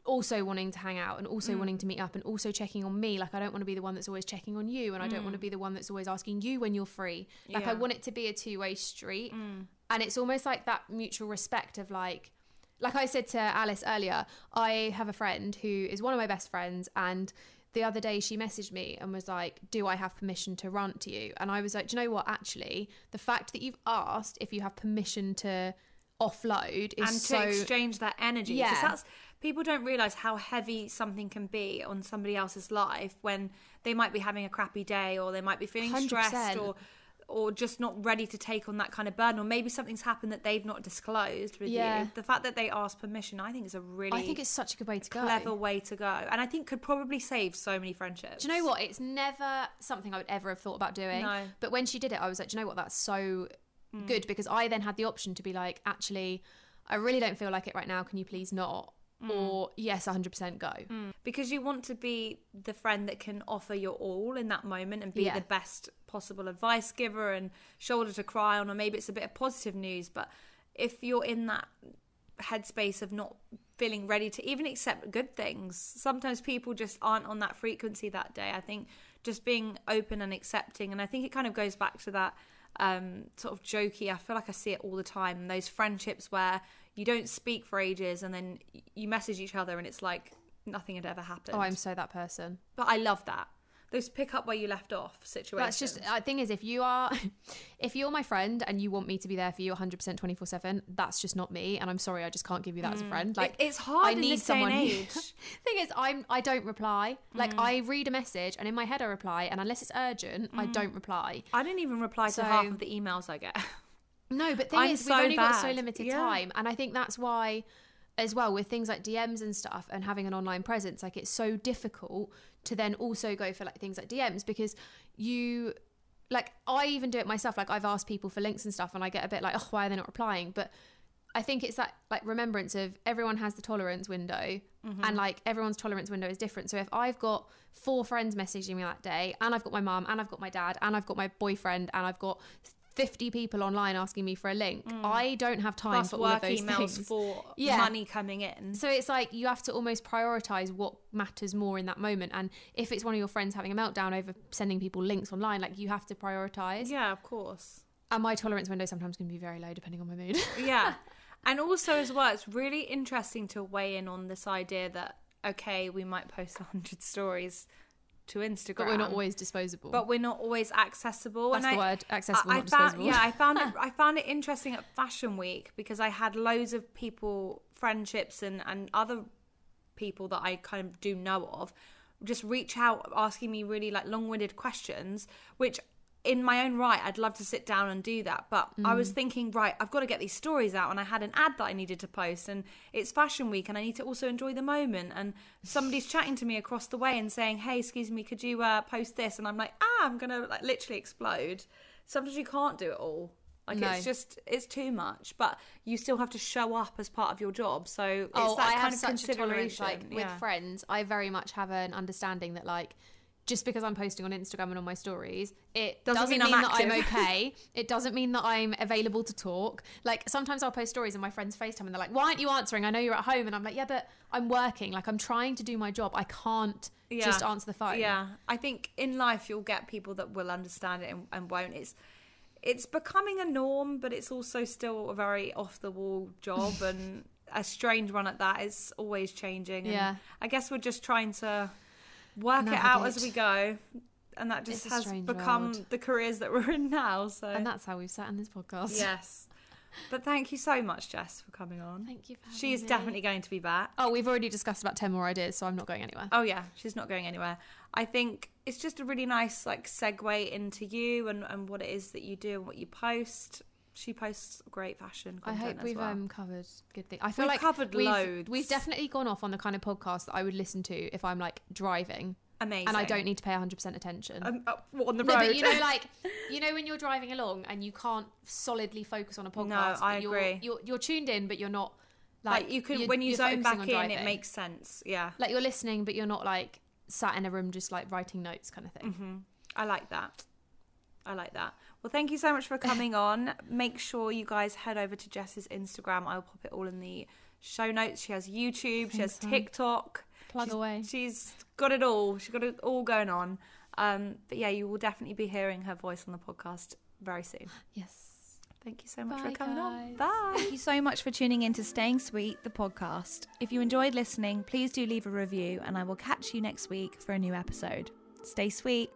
also wanting to hang out and also wanting to meet up and also checking on me. Like I don't want to be the one that's always checking on you, and I don't want to be the one that's always asking you when you're free. Like I want it to be a two-way street. And it's almost like that mutual respect of like I said to Alice earlier, I have a friend who is one of my best friends, and the other day she messaged me and was like, do I have permission to rant to you? And I was like, do you know what, actually the fact that you've asked if you have permission to offload is and so... to exchange that energy. Yeah. People don't realise how heavy something can be on somebody else's life when they might be having a crappy day, or they might be feeling 100%. stressed, or just not ready to take on that kind of burden, or maybe something's happened that they've not disclosed with you. The fact that they ask permission, I think is I think it's such a good way to go. Clever way to go. And I think could probably save so many friendships. Do you know what? It's never something I would ever have thought about doing. No. But when she did it, I was like, do you know what? That's so good, because I then had the option to be like, actually, I really don't feel like it right now. Can you please not? Or yes, 100% go. Because you want to be the friend that can offer your all in that moment and be the best possible advice giver and shoulder to cry on, or maybe it's a bit of positive news. But if you're in that headspace of not feeling ready to even accept good things, sometimes people just aren't on that frequency that day. I think just being open and accepting, and I think it kind of goes back to that sort of jokey, I feel like I see it all the time, those friendships where you don't speak for ages and then you message each other and it's like nothing had ever happened. Oh, I'm so that person. But I love that. Those pick up where you left off situations. That's just, the thing is, if you're my friend and you want me to be there for you 100% 24/7, that's just not me, and I'm sorry, I just can't give you that as a friend. Like, it's hard I in need this day someone and age. Thing is, I don't reply. Like, I read a message and in my head I reply, and unless it's urgent, I don't reply. I don't even reply to half of the emails I get. No, but thing is, we've only got so limited time, and I think that's why, as well, with things like DMs and stuff and having an online presence, like it's so difficult to then also go for like things like DMs, because you, like, I even do it myself. Like, I've asked people for links and stuff and I get a bit like, oh, why are they not replying? But I think it's that like remembrance of everyone has the tolerance window, and like everyone's tolerance window is different. So if I've got 4 friends messaging me that day, and I've got my mum, and I've got my dad, and I've got my boyfriend, and I've got 50 people online asking me for a link, I don't have time for all of those emails things. For money coming in. So it's like you have to almost prioritize what matters more in that moment, and if it's one of your friends having a meltdown over sending people links online, like you have to prioritize. Yeah, of course. And my tolerance window sometimes can be very low depending on my mood. Yeah. And also as well, it's really interesting to weigh in on this idea that, okay, we might post 100 stories to Instagram, but we're not always disposable. But we're not always accessible. That's and the word, accessible, not disposable. Yeah, I found it interesting at Fashion Week, because I had loads of people, friendships and other people that I kind of do know of, just reach out asking me really like long-winded questions, which in my own right, I'd love to sit down and do that. But I was thinking, right, I've got to get these stories out. And I had an ad that I needed to post. And it's Fashion Week and I need to also enjoy the moment. And somebody's chatting to me across the way and saying, hey, excuse me, could you post this? And I'm like, I'm going to like literally explode. Sometimes you can't do it all. Like, no. It's too much. But you still have to show up as part of your job. So it's that kind of consideration. Like, with friends, I very much have an understanding that, like, just because I'm posting on Instagram and on my stories, it doesn't mean that I'm okay. It doesn't mean that I'm available to talk. Like, sometimes I'll post stories and my friends FaceTime and they're like, why aren't you answering? I know you're at home. And I'm like, yeah, but I'm working. Like, I'm trying to do my job. I can't just answer the phone. Yeah. I think in life you'll get people that will understand it and won't. It's becoming a norm, but it's also still a very off-the-wall job and a strange one at that. It's always changing. And I guess we're just trying to work it out as we go, and that just has become the careers that we're in now. So, and that's how we've sat in this podcast. Yes. But thank you so much, Jess, for coming on. Thank you for having me. She is definitely going to be back. Oh, we've already discussed about 10 more ideas, so I'm not going anywhere. Oh yeah, she's not going anywhere. I think it's just a really nice like segue into you and what it is that you do and what you post. She posts great fashion I content hope we've covered good things. I feel like covered loads. We've definitely gone off on the kind of podcast that I would listen to if I'm like driving. Amazing. And I don't need to pay 100% attention. On the road. No, but you know when you're driving along and you can't solidly focus on a podcast. No, I agree. You're tuned in, but you're not like you could when you zone back in, it makes sense. Yeah. Like you're listening, but you're not like sat in a room just like writing notes kind of thing. Mm-hmm. I like that. Well, thank you so much for coming on. Make sure you guys head over to Jess's Instagram. I'll pop it all in the show notes. She has YouTube. She has TikTok. Plug away. She's got it all. She's got it all going on. But yeah, you will definitely be hearing her voice on the podcast very soon. Yes. Thank you so much for guys. coming on. Bye. Thank you so much for tuning in to Staying Sweet, the podcast. If you enjoyed listening, please do leave a review and I will catch you next week for a new episode. Stay sweet.